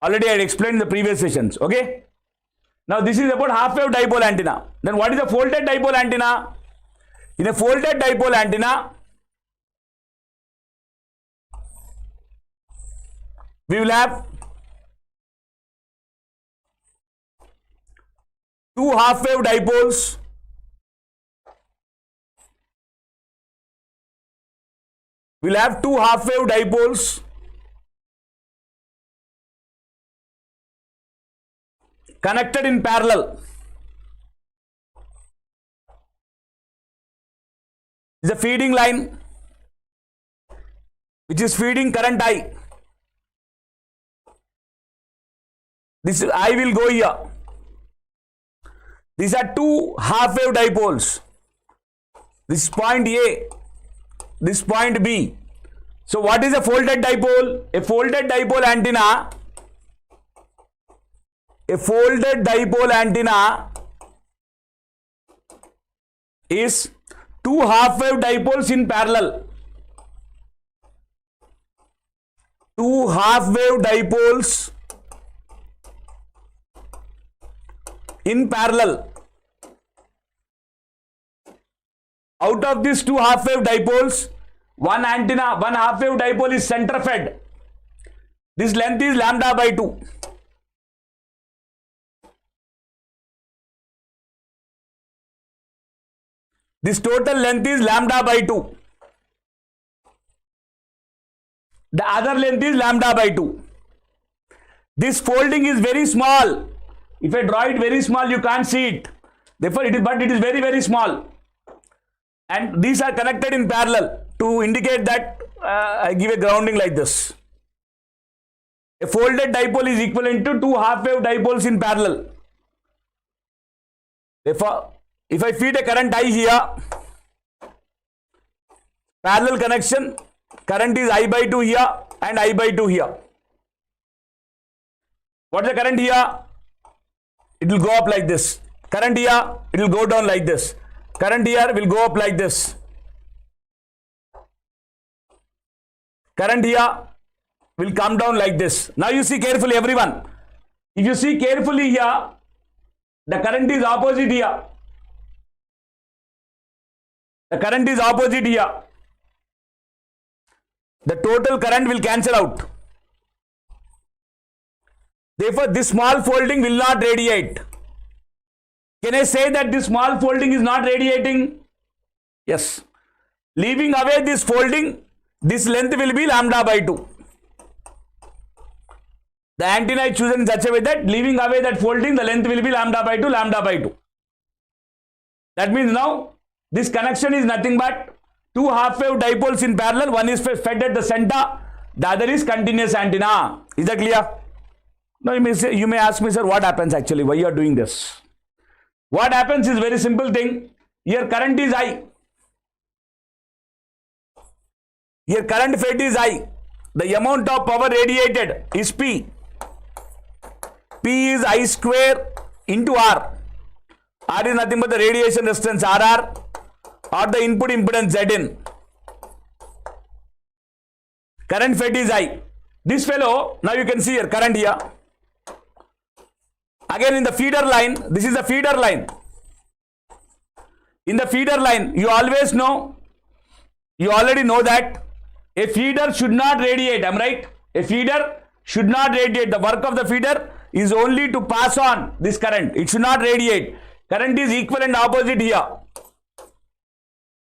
Already I had explained in the previous sessions. Okay. Now this is about half wave dipole antenna. Then what is a folded dipole antenna? In a folded dipole antenna, we will have two half wave dipoles connected in parallel. This is a feeding line which is feeding current I. This I will go here. These are two half wave dipoles. This is point A, this point B. So what is a folded dipole? A folded dipole antenna, is two half wave dipoles in parallel. Two half wave dipoles in parallel. Out of these two half wave dipoles, one half wave dipole is center fed. This length is lambda by 2. This total length is lambda by 2. The other length is lambda by 2. This folding is very small. If I draw it very small, you can't see it. Therefore, it is very, very small. And these are connected in parallel to indicate that I give a grounding like this. A folded dipole is equivalent to two half-wave dipoles in parallel. If I feed a current I here, parallel connection, current is I by 2 here and I by 2 here. What is the current here? It will go up like this. Current here, it will go down like this. Current here will go up like this. Current here will come down like this. Now you see carefully, everyone. If you see carefully here, the current is opposite here. The current is opposite here. The total current will cancel out. Therefore, this small folding will not radiate. Can I say that this small folding is not radiating? Yes. Leaving away this folding, this length will be lambda by 2. The antenna is chosen in such a way that leaving away that folding, the length will be lambda by 2, lambda by 2. That means now this connection is nothing but two half-wave dipoles in parallel. One is fed at the center, the other is continuous antenna. Is that clear? Now you may ask me, sir, what happens actually? Why you are doing this? What happens is very simple thing. Here current is I. Here current fed is I. The amount of power radiated is P. P is I square into R. R is nothing but the radiation resistance RR or the input impedance Zn. Current fed is I. This fellow, now you can see here current here. Again in the feeder line, this is the feeder line. In the feeder line, you always know, you already know that a feeder should not radiate. Am I right? A feeder should not radiate. The work of the feeder is only to pass on this current. It should not radiate. Current is equal and opposite here.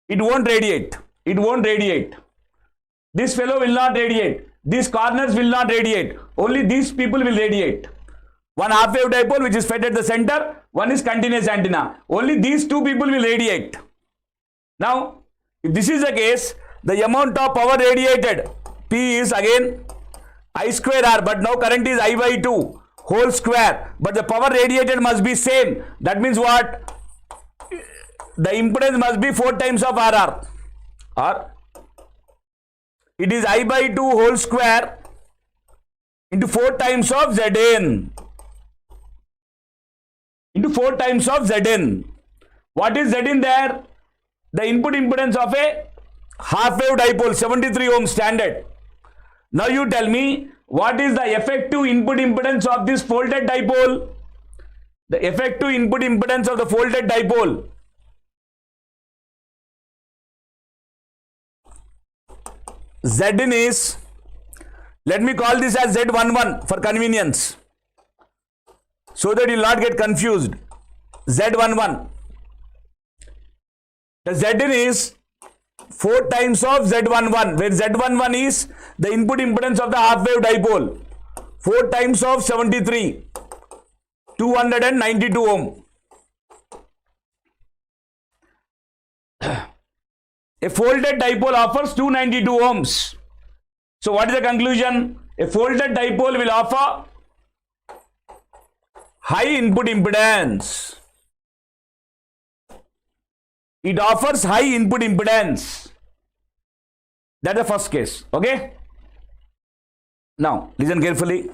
It won't radiate. It won't radiate. This fellow will not radiate. These corners will not radiate. Only these people will radiate. One half-wave dipole which is fed at the center, one is continuous antenna. Only these two people will radiate. Now, if this is the case, the amount of power radiated, P is again I square R, but now current is I by 2 whole square. But the power radiated must be same. That means what? The impedance must be 4 times of RR. Or it is I by 2 whole square into 4 times of Zn. Into 4 times of Zn. What is Zn there? The input impedance of a half-wave dipole, 73 ohm standard. Now you tell me, what is the effective input impedance of this folded dipole? The effective input impedance of the folded dipole. Zn is, let me call this as Z11 for convenience, so that you will not get confused. Z11. The Zn is 4 times of Z11, where Z11 is the input impedance of the half-wave dipole. 4 times of 73, 292 ohm. A folded dipole offers 292 ohms. So what is the conclusion? A folded dipole will offer high input impedance. It offers high input impedance. That's the first case. Okay? Now, listen carefully.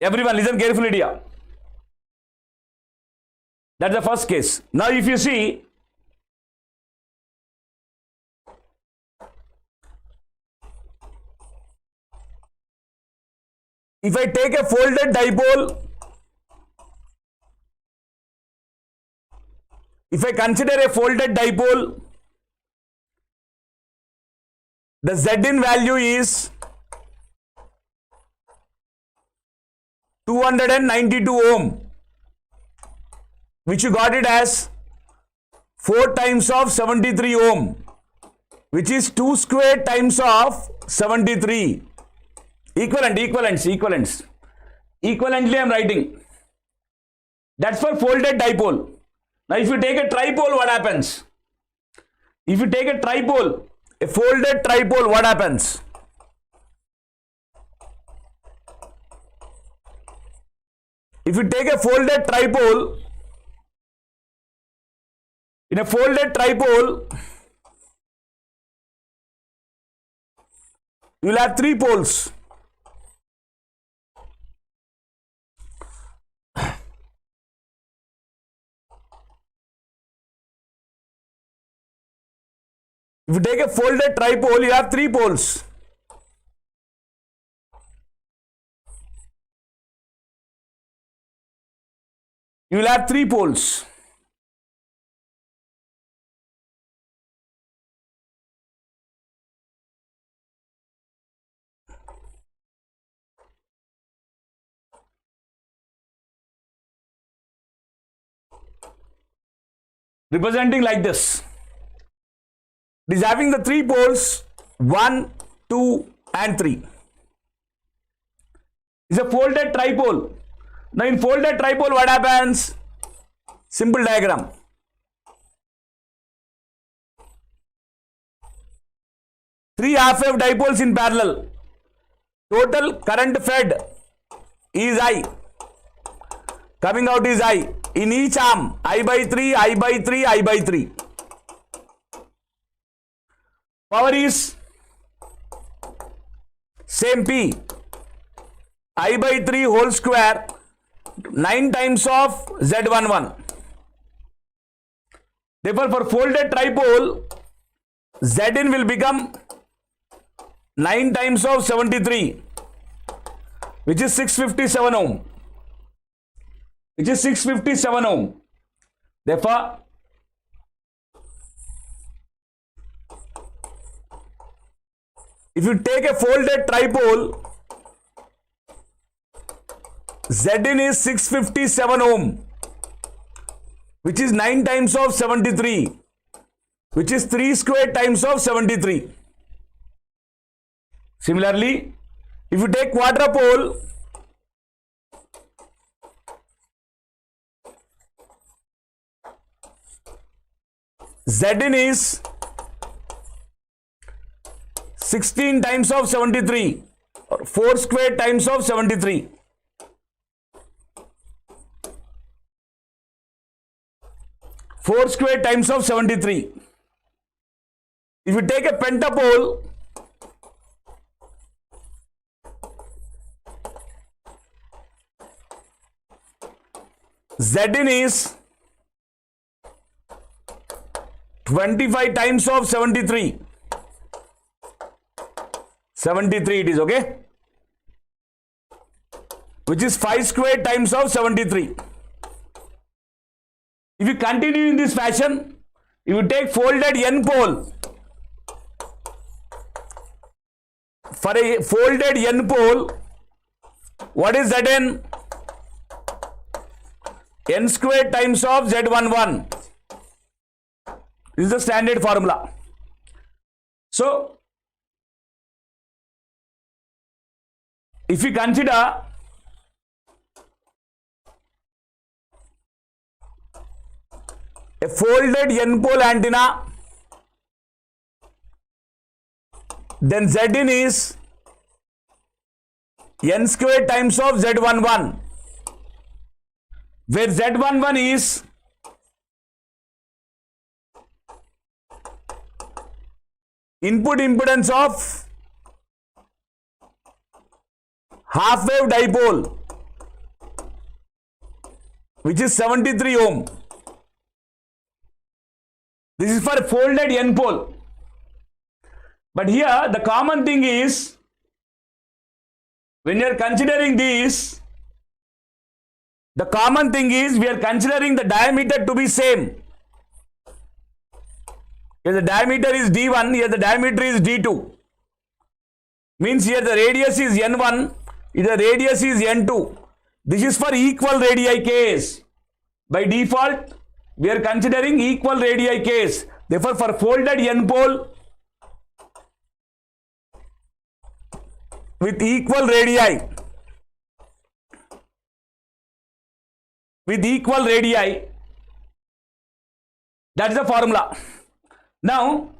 Everyone listen carefully here. That's the first case. Now if you see, if I take a folded dipole, if I consider a folded dipole, the Zn value is 292 ohm, which you got it as 4 times of 73 ohm, which is 2 square times of 73. Equivalently I am writing. That's for folded dipole. Now if you take a tripole, what happens? If you take a tripole, a folded tripole, what happens? If you take a folded tripole, in a folded tripole, you will have three poles. If you take a folded tripole, you have three poles. You will have three poles. Representing like this. It is having the three poles 1, 2 and 3. It's a folded tripole. Now in folded tripole, what happens? Simple diagram. Three half-wave dipoles in parallel. Total current fed is I. Coming out is I. In each arm, I by 3, I by 3, I by 3. Power is same P. I by 3 whole square 9 times of Z11. Therefore, for folded tripole, Zin will become 9 times of 73, which is 657 ohm. Which is 657 ohm. Therefore, if you take a folded tripole, Zin is 657 ohm, which is 9 times of 73, which is 3 square times of 73. Similarly, if you take quadrupole, Zin is 16 times of 73 or 4 square times of 73. Four square times of 73. If you take a pentapole, Zin is 25 times of 73. 73 it is, okay? Which is 5 square times of 73. If you continue in this fashion, if you take folded N pole, for a folded N pole, what is Zn? N square times of Z11. This is the standard formula. So, if we consider a folded N pole antenna, then Zin is N square times of Z11, where Z11 is input impedance of half wave dipole, which is 73 ohm. This is for folded N pole. But here the common thing is, when you are considering this, the common thing is we are considering the diameter to be same. Here the diameter is D1, here the diameter is D2. Means here the radius is N1, here the radius is N2. This is for equal radii case. By default, we are considering equal radii case. Therefore, for folded N pole with equal radii, with equal radii. That's the formula. Now,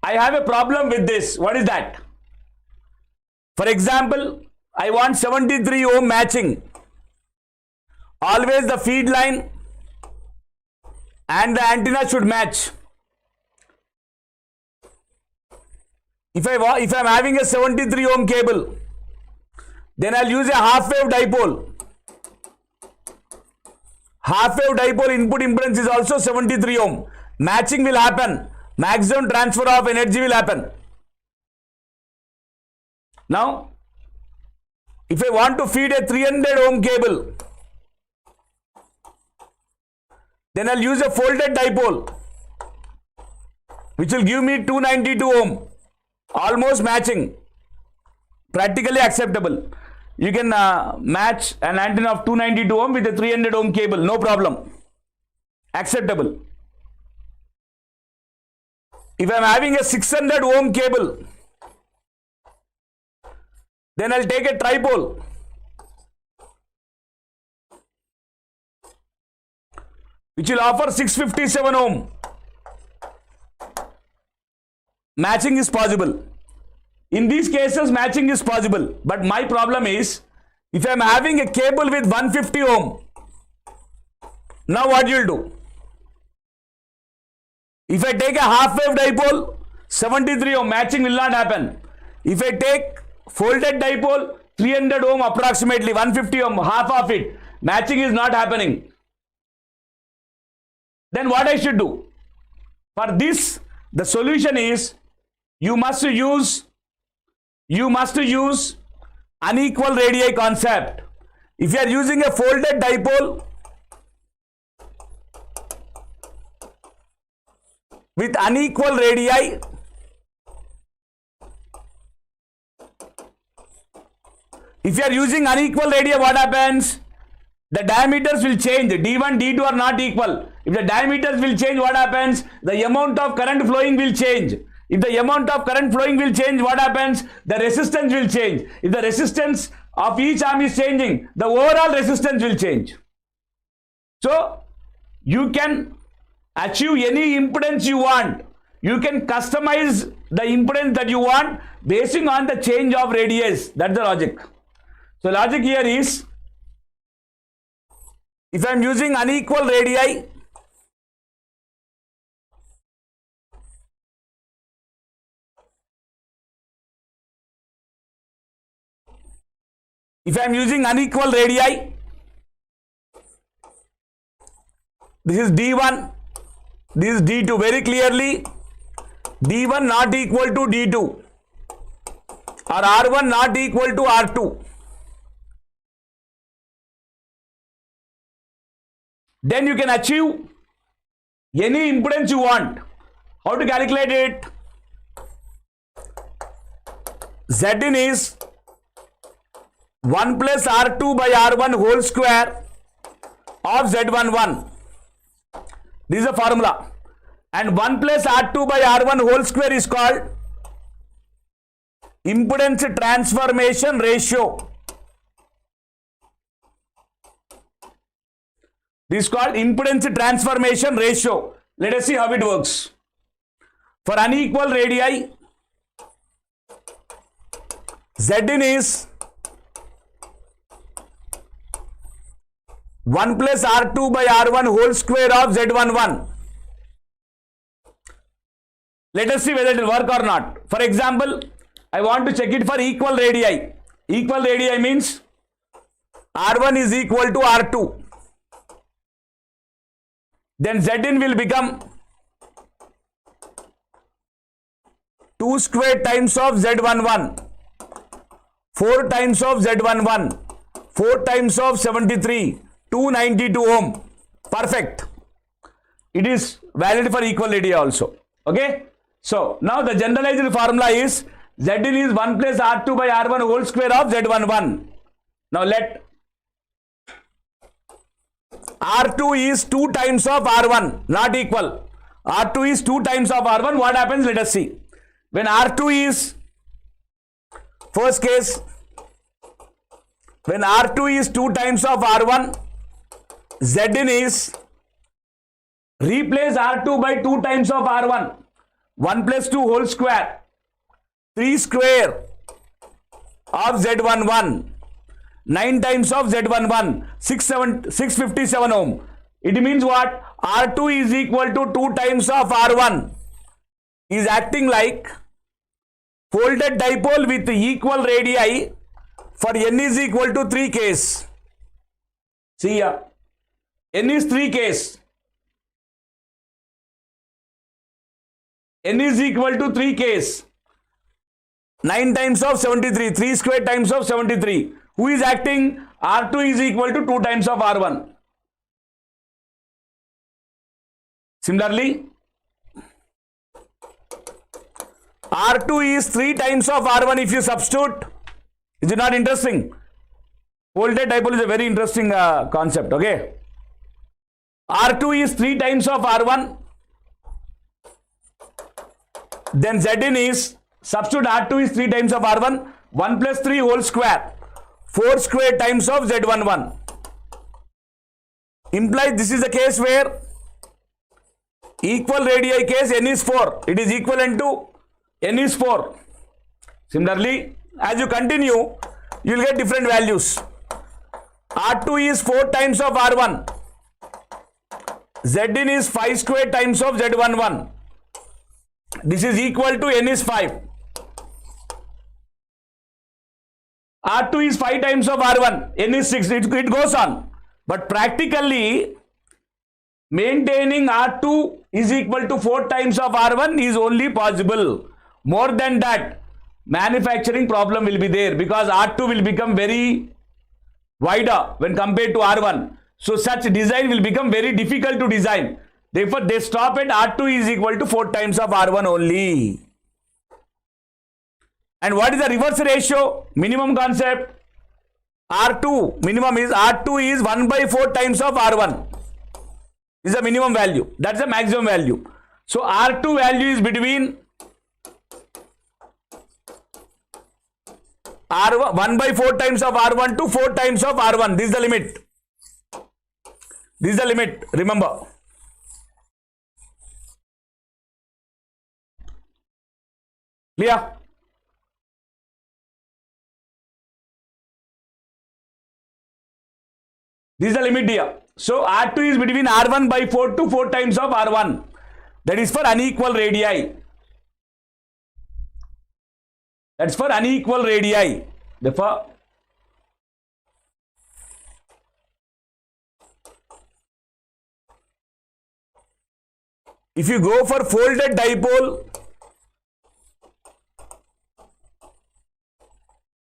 I have a problem with this. What is that? For example, I want 73 ohm matching. Always the feed line and the antenna should match. If I'm having a 73 ohm cable, then I'll use a half wave dipole. Half wave dipole input impedance is also 73 ohm. Matching will happen. Maximum transfer of energy will happen. Now, if I want to feed a 300 ohm cable, then I'll use a folded dipole, which will give me 292 ohm. Almost matching. Practically acceptable. You can match an antenna of 292 ohm with a 300 ohm cable. No problem. Acceptable. If I am having a 600 ohm cable, then I'll take a tripole. Which will offer 657 ohm. Matching is possible. In these cases, matching is possible. But my problem is, if I am having a cable with 150 ohm, now what you will do? If I take a half wave dipole, 73 ohm, matching will not happen. If I take folded dipole, 300 ohm approximately, 150 ohm, half of it, matching is not happening. Then what I should do? For this, the solution is, you must use unequal radii concept. If you are using a folded dipole with unequal radii, if you are using unequal radii, what happens? The diameters will change. D1, D2 are not equal. If the diameters will change, what happens? The amount of current flowing will change. If the amount of current flowing will change, what happens? The resistance will change. If the resistance of each arm is changing, the overall resistance will change. So, you can achieve any impedance you want. You can customize the impedance that you want basing on the change of radius. That's the logic. So, logic here is, if I am using unequal radii, this is D1, this is D2. Very clearly, D1 not equal to D2 or R1 not equal to R2. Then you can achieve any impedance you want. How to calculate it? Zin is 1 plus R2 by R1 whole square of Z11. This is a formula. And 1 plus R2 by R1 whole square is called impedance transformation ratio. This is called impedance transformation ratio. Let us see how it works. For unequal radii, Zin is 1 plus R2 by R1 whole square of Z11. Let us see whether it will work or not. For example, I want to check it for equal radii. Equal radii means R1 is equal to R2. Then Zin will become 2 square times of Z11, 4 times of Z11, 4 times of 73, 292 ohm. Perfect. It is valid for equal radii also. Okay. So now the generalized formula is Zin is 1 plus R2 by R1 whole square of Z11. Now let R2 is 2 times of R1, not equal. R2 is 2 times of R1. What happens? Let us see. When R2 is, first case, when R2 is 2 times of R1, Z in is replace R2 by 2 times of R1. 1 plus 2 whole square. 3 square of Z11. 9 times of Z11. 657 ohm. It means what? R2 is equal to 2 times of R1. Is acting like folded dipole with equal radii for n is equal to 3 case. See here. N is 3 case. N is equal to 3 case. 9 times of 73. 3 square times of 73. Who is acting? R2 is equal to 2 times of R1. Similarly, R2 is 3 times of R1 if you substitute. Is it not interesting? Folded dipole is a very interesting concept, okay? R2 is 3 times of R1. Then Zn is, substitute R2 is 3 times of R1. 1 plus 3 whole square. 4 square times of Z11. Implies this is the case where equal radii case n is 4. It is equivalent to n is 4. Similarly, as you continue, you will get different values. R2 is 4 times of R1. Zn is 5 square times of Z11. This is equal to n is 5. R2 is 5 times of R1. N is 6. It goes on. But practically, maintaining R2 is equal to 4 times of R1 is only possible. More than that, manufacturing problem will be there because R2 will become very wider when compared to R1. So such design will become very difficult to design. Therefore, they stop at R2 is equal to 4 times of R1 only. And what is the reverse ratio? Minimum concept. R2 minimum is R2 is 1 by 4 times of R1. This is the minimum value. That's the maximum value. So R2 value is between R1 1 by 4 times of R1 to 4 times of R1. This is the limit. This is the limit. Remember. Clear? This is the limit here. So R2 is between R1 by 4 to 4 times of R1. That is for unequal radii. That's for unequal radii. Therefore, if you go for folded dipole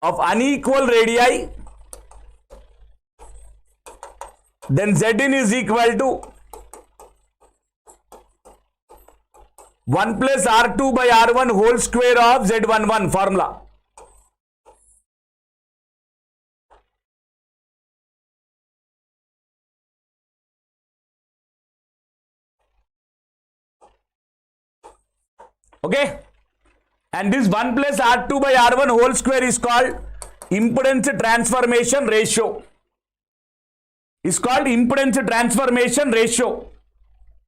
of unequal radii, then Zn is equal to 1 plus R2 by R1 whole square of Z11 formula. Okay? And this 1 plus R2 by R1 whole square is called impedance transformation ratio. Is called impedance transformation ratio.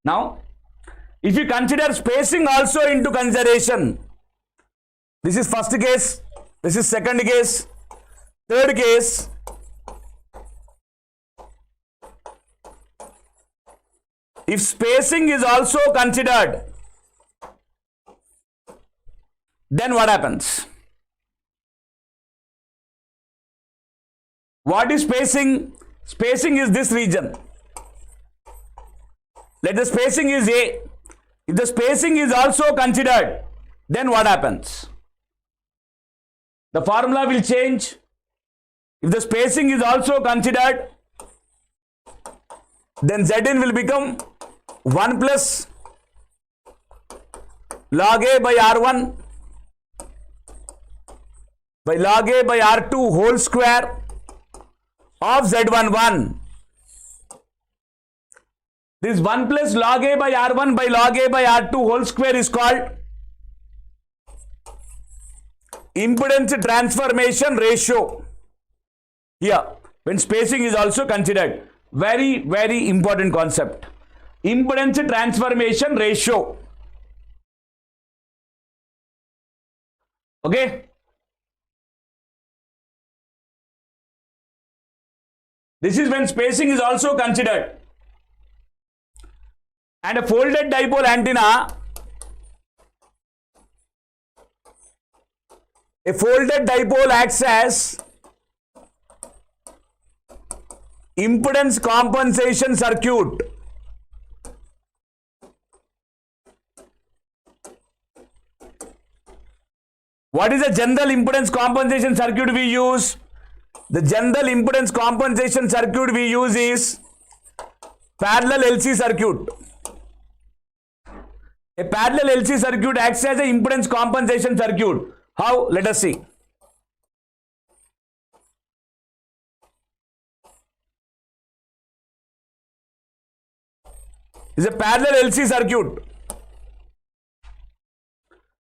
Now, if you consider spacing also into consideration, this is first case, this is second case, third case. If spacing is also considered, then what happens? What is spacing? Spacing is this region. Let the spacing is A. If the spacing is also considered, then what happens? The formula will change. If the spacing is also considered, then Zn will become 1 plus log A by R1 by log A by R2 whole square of Z11. This 1 plus log A by R1 by log A by R2 whole square is called impedance transformation ratio. Here, when spacing is also considered. very important concept. Impedance transformation ratio. Okay. This is when spacing is also considered. And a folded dipole antenna, a folded dipole acts as impedance compensation circuit. What is the general impedance compensation circuit we use? The general impedance compensation circuit we use is parallel LC circuit. A parallel LC circuit acts as an impedance compensation circuit. How? Let us see. It's a parallel LC circuit.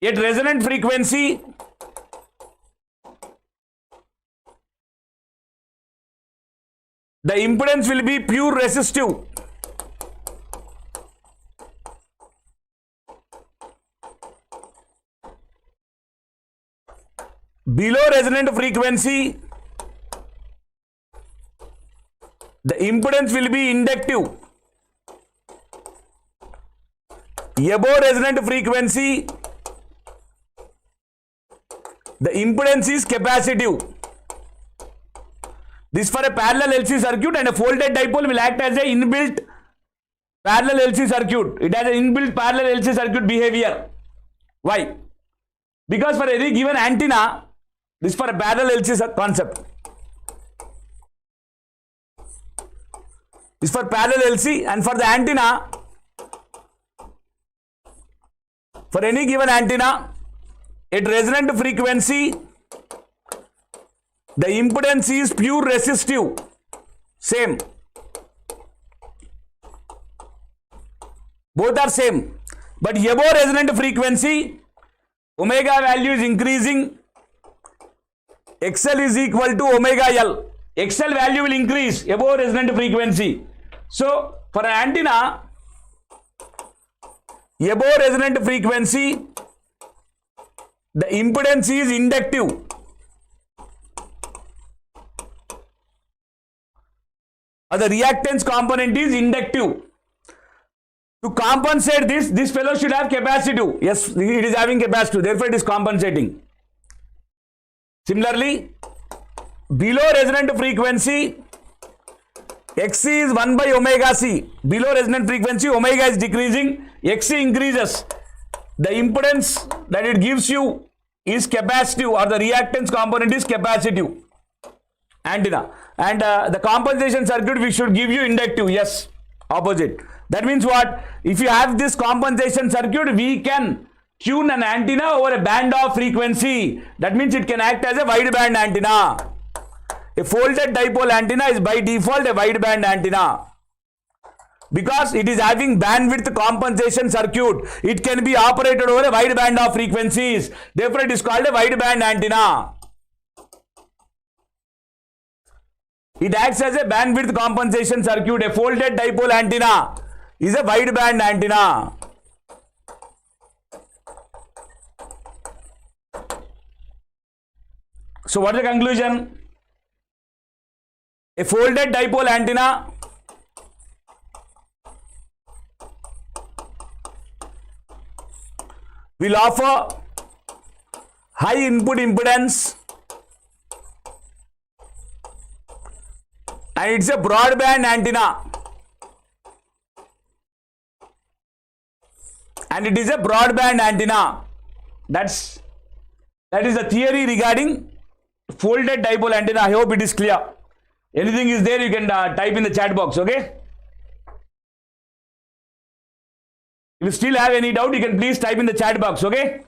At resonant frequency, the impedance will be pure resistive. Below resonant frequency, the impedance will be inductive. Above resonant frequency, the impedance is capacitive. This for a parallel LC circuit, and a folded dipole will act as a inbuilt parallel LC circuit. It has an inbuilt parallel LC circuit behavior. Why? Because for any given antenna, this for a parallel LC concept. This for parallel LC, and for the antenna, for any given antenna, at resonant frequency, the impedance is pure resistive. Same. Both are same. But above resonant frequency, omega value is increasing. XL is equal to omega L. XL value will increase above resonant frequency. So, for an antenna, above resonant frequency, the impedance is inductive. Or the reactance component is inductive. To compensate this fellow should have capacitive. Yes, it is having capacitive, therefore it is compensating. Similarly, below resonant frequency, Xc is 1 by omega c. Below resonant frequency, omega is decreasing, Xc increases. The impedance that it gives you is capacitive, or the reactance component is capacitive antenna. And the compensation circuit we should give you inductive. Yes, opposite. That means what? If you have this compensation circuit, we can tune an antenna over a band of frequency. That means it can act as a wideband antenna. A folded dipole antenna is by default a wideband antenna. Because it is having bandwidth compensation circuit, it can be operated over a wide band of frequencies. Therefore, it is called a wideband antenna. It acts as a bandwidth compensation circuit. A folded dipole antenna is a wideband antenna. So, what is the conclusion? A folded dipole antenna will offer high input impedance, and it's a broadband antenna, and it is a broadband antenna. That is the theory regarding folded dipole antenna. I hope it is clear. Anything is there, you can type in the chat box. Okay. If you still have any doubt, you can please type in the chat box. Okay.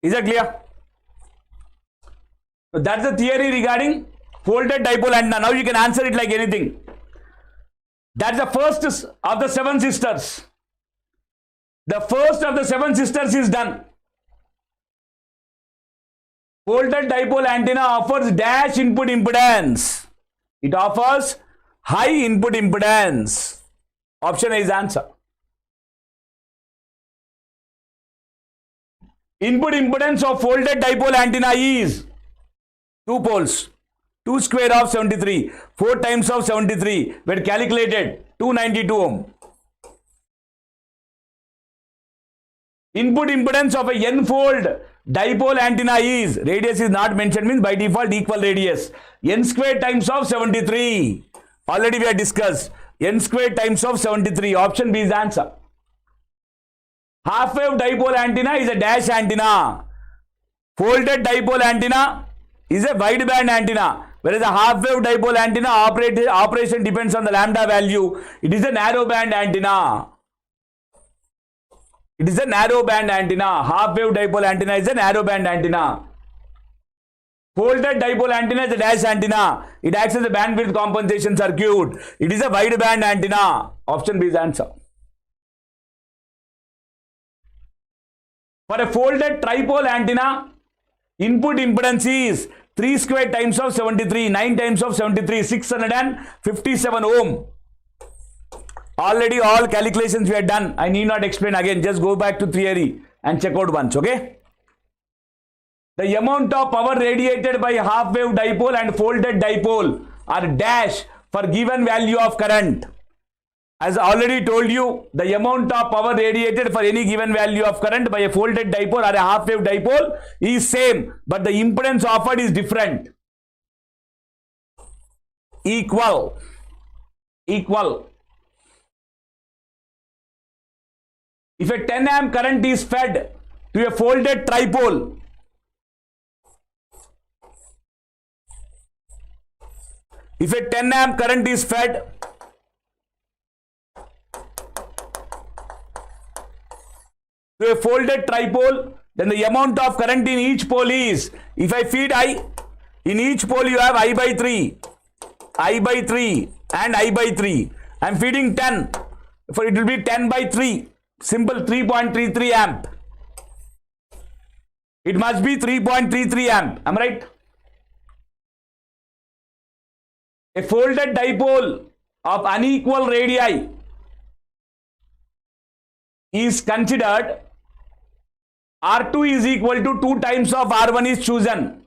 Is that clear? So that's the theory regarding folded dipole antenna. Now you can answer it like anything. That's the first of the seven sisters. The first of the seven sisters is done. Folded dipole antenna offers dash input impedance. It offers high input impedance. Option A is answer. Input impedance of folded dipole antenna is 2 poles. 2 square of 73. 4 times of 73. We had calculated 292 ohm. Input impedance of a n-fold dipole antenna is, radius is not mentioned, means by default equal radius, n square times of 73. Already we have discussed. N square times of 73. Option B is answer. Half wave dipole antenna is a dash antenna. Folded dipole antenna is a wide band antenna. Whereas a half wave dipole antenna operation depends on the lambda value. It is a narrow band antenna. It is a narrow band antenna. Half wave dipole antenna is a narrow band antenna. Folded dipole antenna is a dash antenna. It acts as a bandwidth compensation circuit. It is a wide band antenna. Option B is answer. For a folded tripole antenna, input impedance is 3 square times of 73, 9 times of 73, 657 ohm. Already all calculations we have done. I need not explain again. Just go back to theory and check out once, okay? The amount of power radiated by half wave dipole and folded dipole are dash for given value of current. As I already told you, the amount of power radiated for any given value of current by a folded dipole or a half wave dipole is same, but the impedance offered is different. Equal. If a 10 amp current is fed to a folded tripole, if a 10 amp current is fed to a folded tripole, then the amount of current in each pole is, if I feed I, in each pole you have I by 3 and I by 3. I am feeding 10, for it will be 10 by 3, simple 3.33 amp. It must be 3.33 amp, am I right? A folded dipole of unequal radii is considered, R2 is equal to 2 times of R1 is chosen.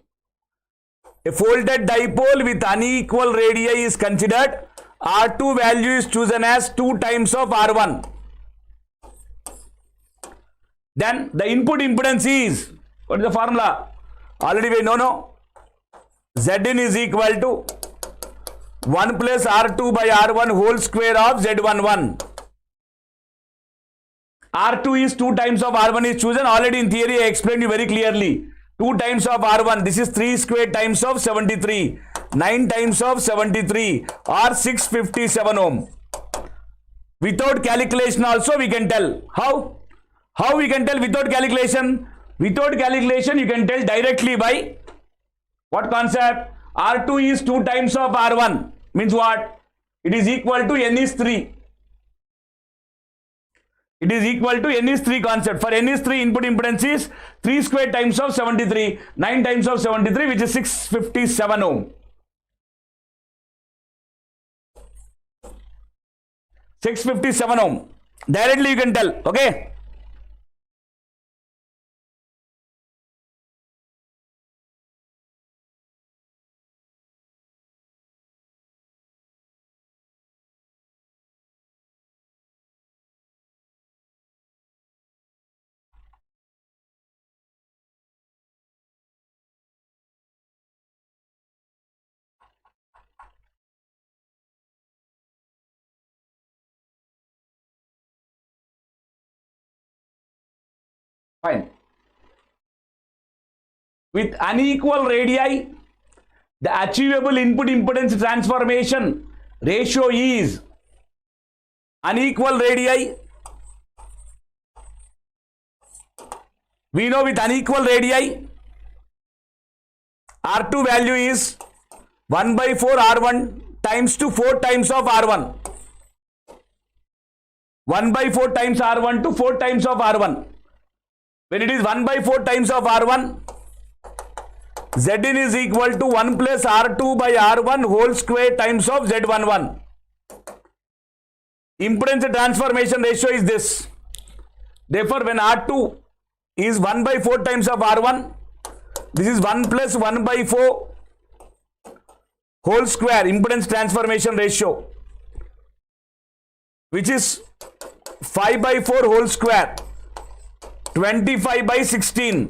A folded dipole with unequal radii is considered, R2 value is chosen as 2 times of R1. Then the input impedance is, what is the formula? Already we know. Zin is equal to 1 plus R2 by R1 whole square of Z11. R2 is 2 times of R1 is chosen. Already in theory I explained you very clearly. 2 times of R1, this is 3 square times of 73. 9 times of 73 or 657 ohm. Without calculation also we can tell. How? How we can tell without calculation? Without calculation you can tell directly by what concept? R2 is 2 times of R1. Means what? It is equal to N is 3. It is equal to N is 3 concept. For N is 3, input impedance is 3 square times of 73, 9 times of 73, which is 657 ohm. 657 ohm. Directly you can tell. Okay. Fine. With unequal radii, the achievable input impedance transformation ratio is unequal radii. We know with unequal radii, R2 value is 1 by 4 R1 times to 4 times of R1. 1 by 4 times R1 to 4 times of R1. When it is 1 by 4 times of R1, Zin is equal to 1 plus R2 by R1 whole square times of Z11. Impedance transformation ratio is this. Therefore, when R2 is 1 by 4 times of R1, this is 1 plus 1 by 4 whole square impedance transformation ratio, which is 5 by 4 whole square, 25 by 16,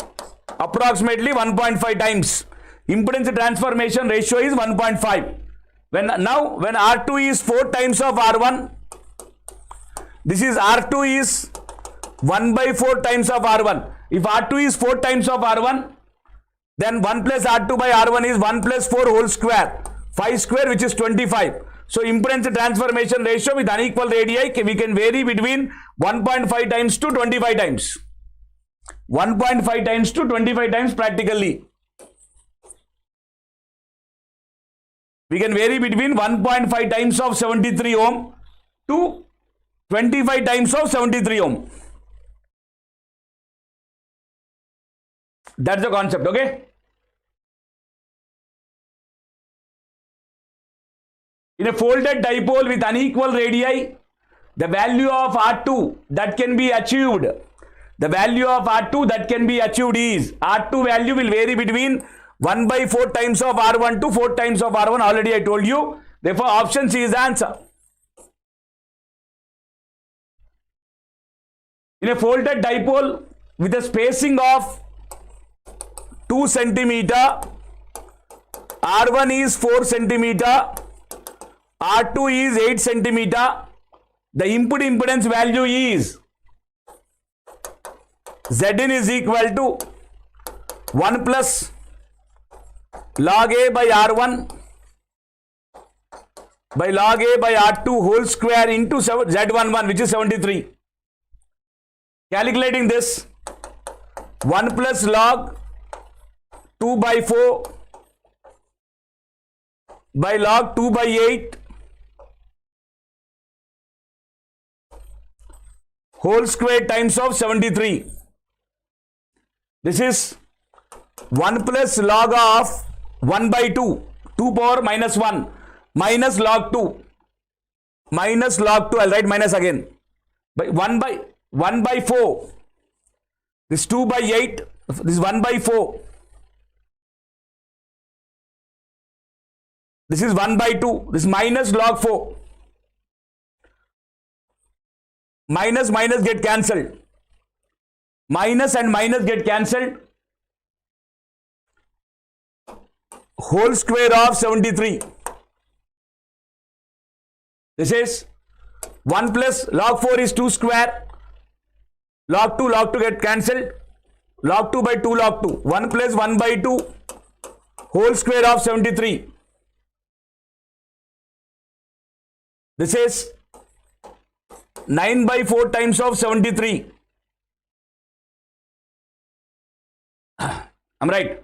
approximately 1.5 times. Impedance transformation ratio is 1.5. When R2 is 4 times of R1, this is R2 is 1 by 4 times of R1. If R2 is 4 times of R1, then 1 plus R2 by R1 is 1 plus 4 whole square, 5 square, which is 25. So impedance transformation ratio with unequal radii, we can vary between 1.5 times to 25 times. 1.5 times to 25 times practically. We can vary between 1.5 times of 73 ohm to 25 times of 73 ohm. That's the concept, okay? In a folded dipole with unequal radii, the value of R2 that can be achieved, is R2 value will vary between 1 by 4 times of R1 to 4 times of R1. Already I told you. Therefore, option C is the answer. In a folded dipole with a spacing of 2 centimeter, R1 is 4 centimeter, R2 is 8 centimeter, the input impedance value is Zin is equal to 1 plus log A by R1 by log A by R2 whole square into Z11, which is 73. Calculating this, 1 plus log 2 by 4 by log 2 by 8 whole square times of 73. This is 1 plus log of 1 by 2, 2 power minus 1, minus log 2, I'll write minus again, by 1 by 4, this 2 by 8, this 1 by 4, this is 1 by 2, this minus log 4, minus get cancelled, minus and minus get cancelled, whole square of 73. This is 1 plus log 4 is 2 square, log 2 get cancelled, log 2 by 2 log 2, 1 plus 1 by 2 whole square of 73. This is 9 by 4 times of 73. I'm right.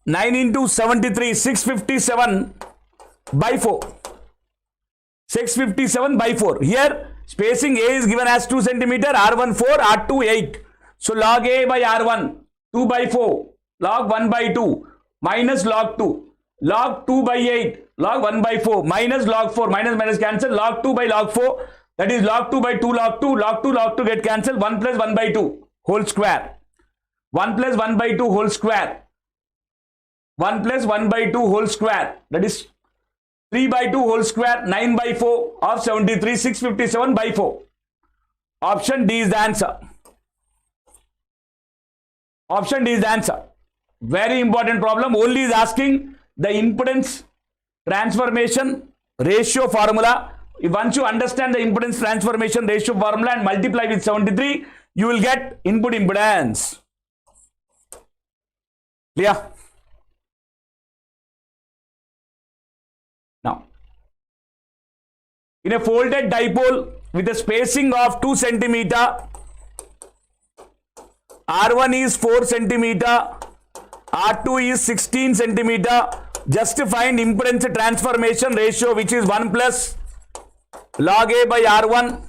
9 into 73, 657 by 4. 657 by 4. Here, spacing A is given as 2 centimeter, R1 4, R2 8. So, log A by R1, 2 by 4, log 1 by 2, minus log 2, log 2 by 8, log 1 by 4, minus log 4, minus cancel, log 2 by log 4, that is log 2 by 2 log 2, log 2 get cancelled, 1 plus 1 by 2 whole square, 1 plus 1 by 2 whole square, 1 plus 1 by 2 whole square, that is 3 by 2 whole square, 9 by 4 of 73, 657 by 4. Option D is the answer. Option D is the answer. Very important problem. Only is asking the impedance transformation ratio formula. Once you understand the impedance transformation ratio formula and multiply with 73, you will get input impedance. Clear? Now, in a folded dipole with a spacing of 2 centimeter, R1 is 4 centimeter, R2 is 16 centimeter. Just find impedance transformation ratio, which is 1 plus log A by R1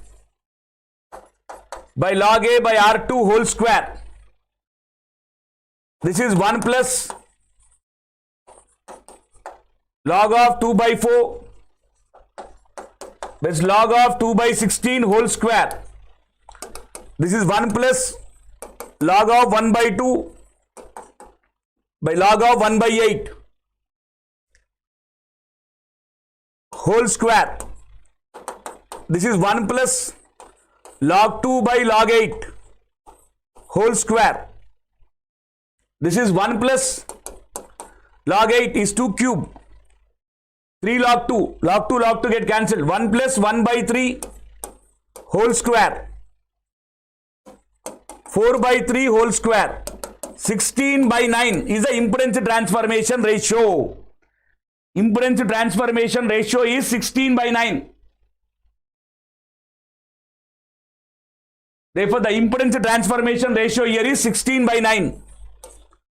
by log A by R2 whole square. This is 1 plus log of 2 by 4. That's log of 2 by 16 whole square. This is 1 plus log of 1 by 2 by log of 1 by 8 whole square. This is 1 plus log 2 by log 8 whole square. This is 1 plus log 8 is 2 cube. 3 log 2. Log 2 get cancelled. 1 plus 1 by 3 whole square. 4 by 3 whole square. 16 by 9 is the impedance transformation ratio. Impedance transformation ratio is 16 by 9. Therefore, the impedance transformation ratio here is 16 by 9.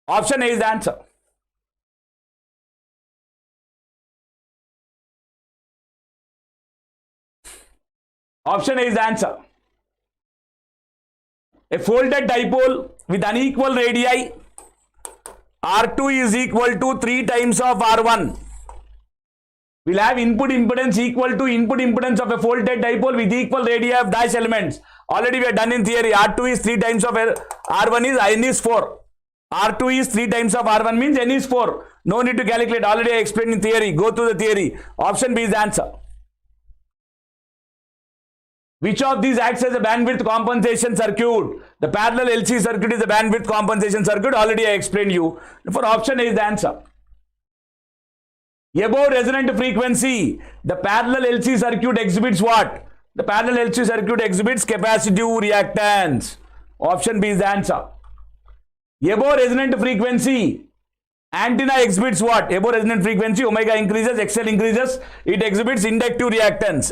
Option A is the answer. Option A is the answer. A folded dipole with unequal radii, R2 is equal to 3 times of R1. We'll have input impedance equal to input impedance of a folded dipole with equal radii of dash elements. Already we are done in theory. R2 is 3 times of R1 is n is 4. R2 is 3 times of R1 means n is 4. No need to calculate. Already I explained in theory. Go through the theory. Option B is the answer. Which of these acts as a bandwidth compensation circuit? The parallel LC circuit is a bandwidth compensation circuit. Already I explained you. For option A is the answer. Above resonant frequency, the parallel LC circuit exhibits what? The parallel LC circuit exhibits capacitive reactance. Option B is the answer. Above resonant frequency, antenna exhibits what? Above resonant frequency, omega increases, XL increases, it exhibits inductive reactance.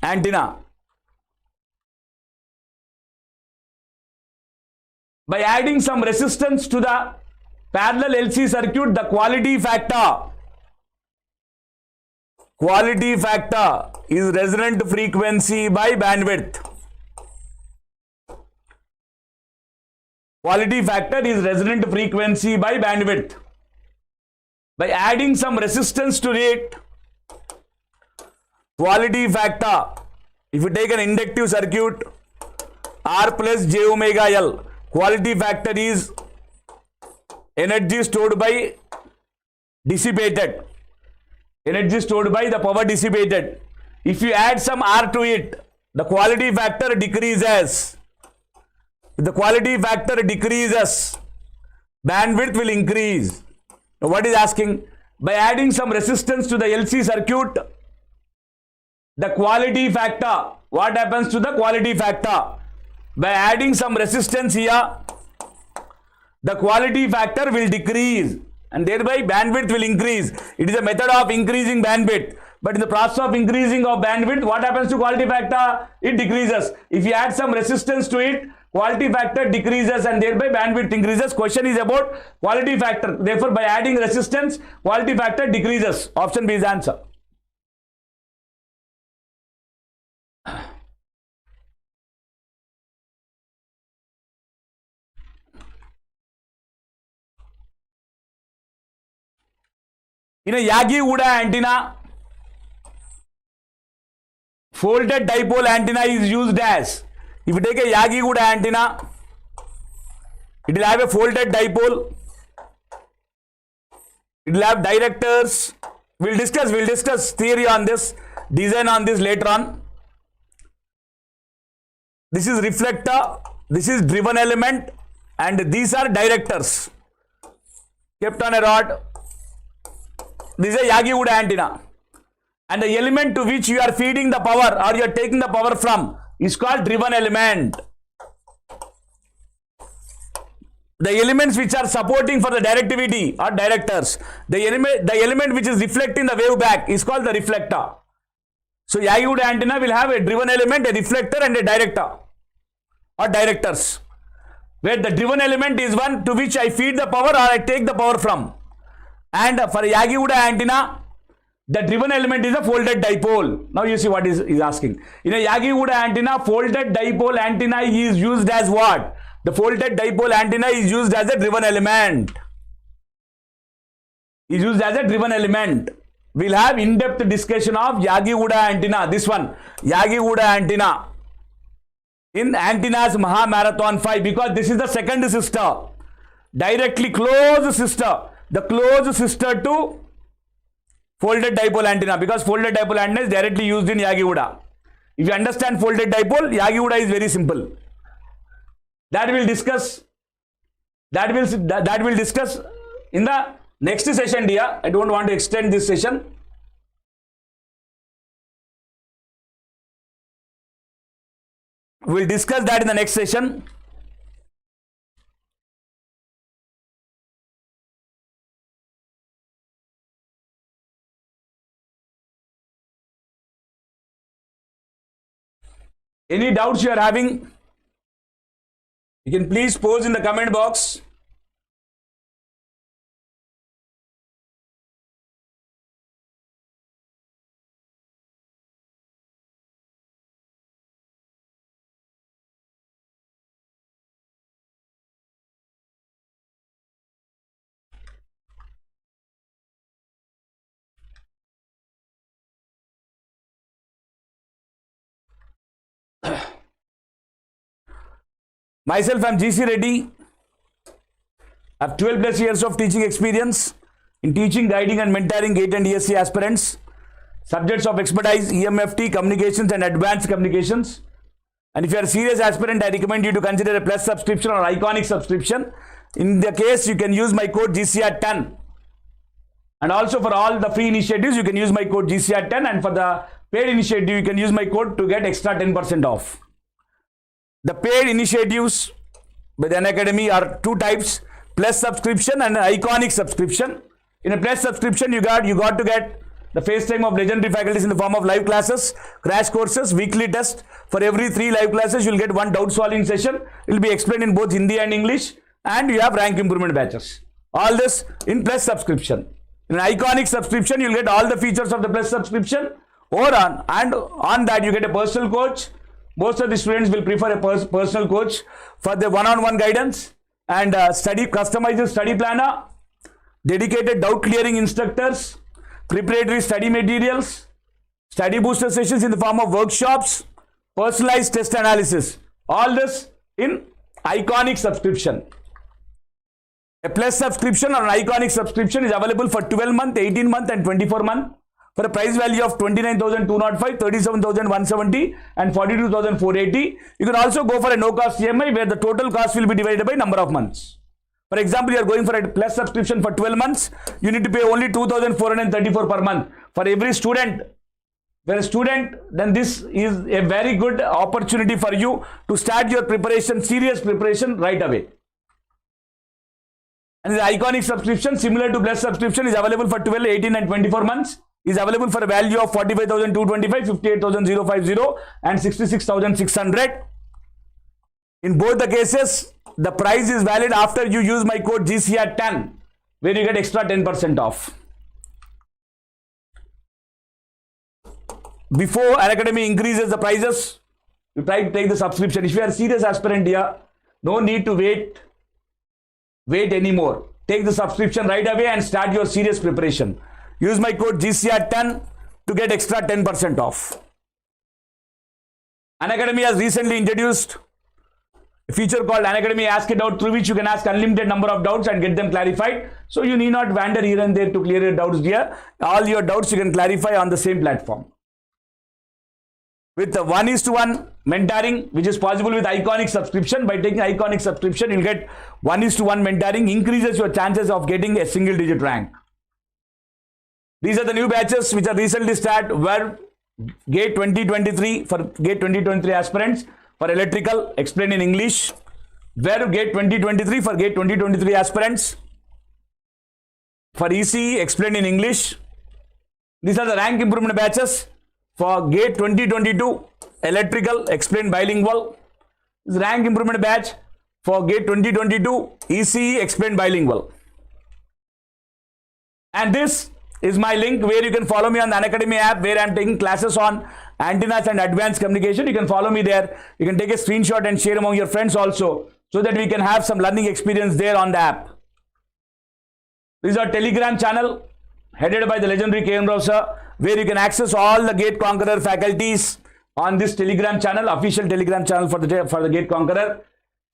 Antenna. By adding some resistance to the parallel LC circuit, the quality factor is resonant frequency by bandwidth. Quality factor is resonant frequency by bandwidth. By adding some resistance to it, quality factor, if you take an inductive circuit, R plus j omega L, quality factor is energy stored by dissipated. Energy stored by the power dissipated. If you add some R to it, the quality factor decreases. If the quality factor decreases, bandwidth will increase. Now what is asking? By adding some resistance to the LC circuit, the quality factor, what happens to the quality factor? By adding some resistance here, the quality factor will decrease and thereby bandwidth will increase. It is a method of increasing bandwidth. But in the process of increasing of bandwidth, what happens to quality factor? It decreases. If you add some resistance to it, quality factor decreases and thereby bandwidth increases. Question is about quality factor. Therefore, by adding resistance, quality factor decreases. Option B is the answer. In a Yagi-Uda antenna, folded dipole antenna is used as, if you take a Yagi-Uda antenna, it will have a folded dipole, it will have directors. We'll discuss theory on this, design on this later on. This is reflector, this is driven element, and these are directors kept on a rod. This is a Yagi-Uda antenna, and the element to which you are feeding the power or you are taking the power from is called driven element. The elements which are supporting for the directivity are directors. The element which is reflecting the wave back is called the reflector. So Yagi-Uda antenna will have a driven element, a reflector, and a director or directors, where the driven element is one to which I feed the power or I take the power from. And for Yagi-Uda antenna, The driven element is a folded dipole. Now you see what is asking. In a Yagi-Uda antenna, folded dipole antenna is used as what? The folded dipole antenna is used as a driven element. Is used as a driven element. We'll have in-depth discussion of Yagi-Uda antenna. This one, Yagi-Uda antenna. In Antennas Mahamarathon 5, because this is the second sister. Directly close sister. The close sister to folded dipole antenna, because folded dipole antenna is directly used in Yagi-Uda. If you understand folded dipole, Yagi-Uda is very simple. That we'll discuss. That will discuss in the next session, dear. I don't want to extend this session. We'll discuss that in the next session. Any doubts you are having? You can please post in the comment box. Myself, I am GC Reddy. I have 12 plus years of teaching experience in teaching, guiding and mentoring GATE and ESC aspirants. Subjects of expertise, EMFT, communications and advanced communications. And if you are a serious aspirant, I recommend you to consider a plus subscription or iconic subscription. In the case, you can use my code GCR10. And also for all the free initiatives, you can use my code GCR10. And for the paid initiative, you can use my code to get extra 10% off. The paid initiatives by the Unacademy are two types: plus subscription and iconic subscription. In a plus subscription, you got to get the FaceTime of legendary faculties in the form of live classes, crash courses, weekly test. For every 3 live classes, you will get 1 doubt solving session. It will be explained in both Hindi and English, and you have rank improvement batches. All this in plus subscription. In an iconic subscription, you will get all the features of the plus subscription, on that you get a personal coach. Most of the students will prefer a personal coach for the one-on-one guidance, and customized study planner, dedicated doubt clearing instructors, preparatory study materials, study booster sessions in the form of workshops, personalized test analysis. All this in iconic subscription. A plus subscription or an iconic subscription is available for 12 month, 18 month and 24 month. For a price value of 29,205, 37,170 and 42,480. You can also go for a no cost EMI where the total cost will be divided by number of months. For example, you are going for a plus subscription for 12 months. You need to pay only 2,434 per month for every student. When a student, then this is a very good opportunity for you to start your preparation, serious preparation right away. And the iconic subscription, similar to plus subscription, is available for 12, 18 and 24 months. Is available for a value of 45,225, 58,050 and 66,600. In both the cases, the price is valid after you use my code GCR10, where you get extra 10% off. Before Unacademy increases the prices, you try to take the subscription. If you are a serious aspirant here, no need to wait anymore. Take the subscription right away and start your serious preparation. Use my code GCR10 to get extra 10% off. Unacademy has recently introduced a feature called Unacademy Ask a Doubt, through which you can ask unlimited number of doubts and get them clarified. So you need not wander here and there to clear your doubts here. All your doubts you can clarify on the same platform. With the 1:1 mentoring, which is possible with iconic subscription. By taking iconic subscription, you'll get 1:1 mentoring, increases your chances of getting a single digit rank. These are the new batches which are recently started, where GATE 2023 for GATE 2023 aspirants for electrical, explained in English. Where GATE 2023 for GATE 2023 aspirants for ECE, explained in English. These are the rank improvement batches for GATE 2022 electrical, explained bilingual. This is rank improvement batch for GATE 2022 ECE, explained bilingual. And this is my link where you can follow me on the Unacademy app, where I'm taking classes on antennas and advanced communication. You can follow me there. You can take a screenshot and share among your friends also, so that we can have some learning experience there on the app. This is our Telegram channel headed by the legendary KM Rao sir, where you can access all the Gate Conqueror faculties on this Telegram channel, official Telegram channel for the Gate Conqueror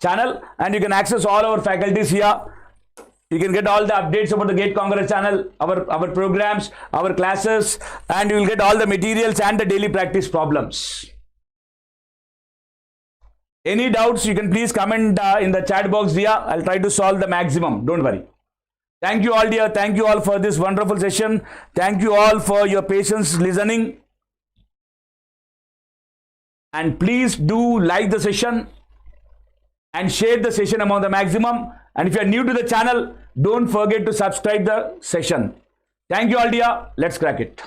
channel, and you can access all our faculties here. You can get all the updates about the Gate Conqueror channel, our programs, our classes, and you will get all the materials and the daily practice problems. Any doubts, you can please comment in the chat box here. I'll try to solve the maximum. Don't worry. Thank you all, dear. Thank you all for this wonderful session. Thank you all for your patience listening. And please do like the session and share the session among the maximum. And if you are new to the channel, don't forget to subscribe the session. Thank you all, dear. Let's crack it.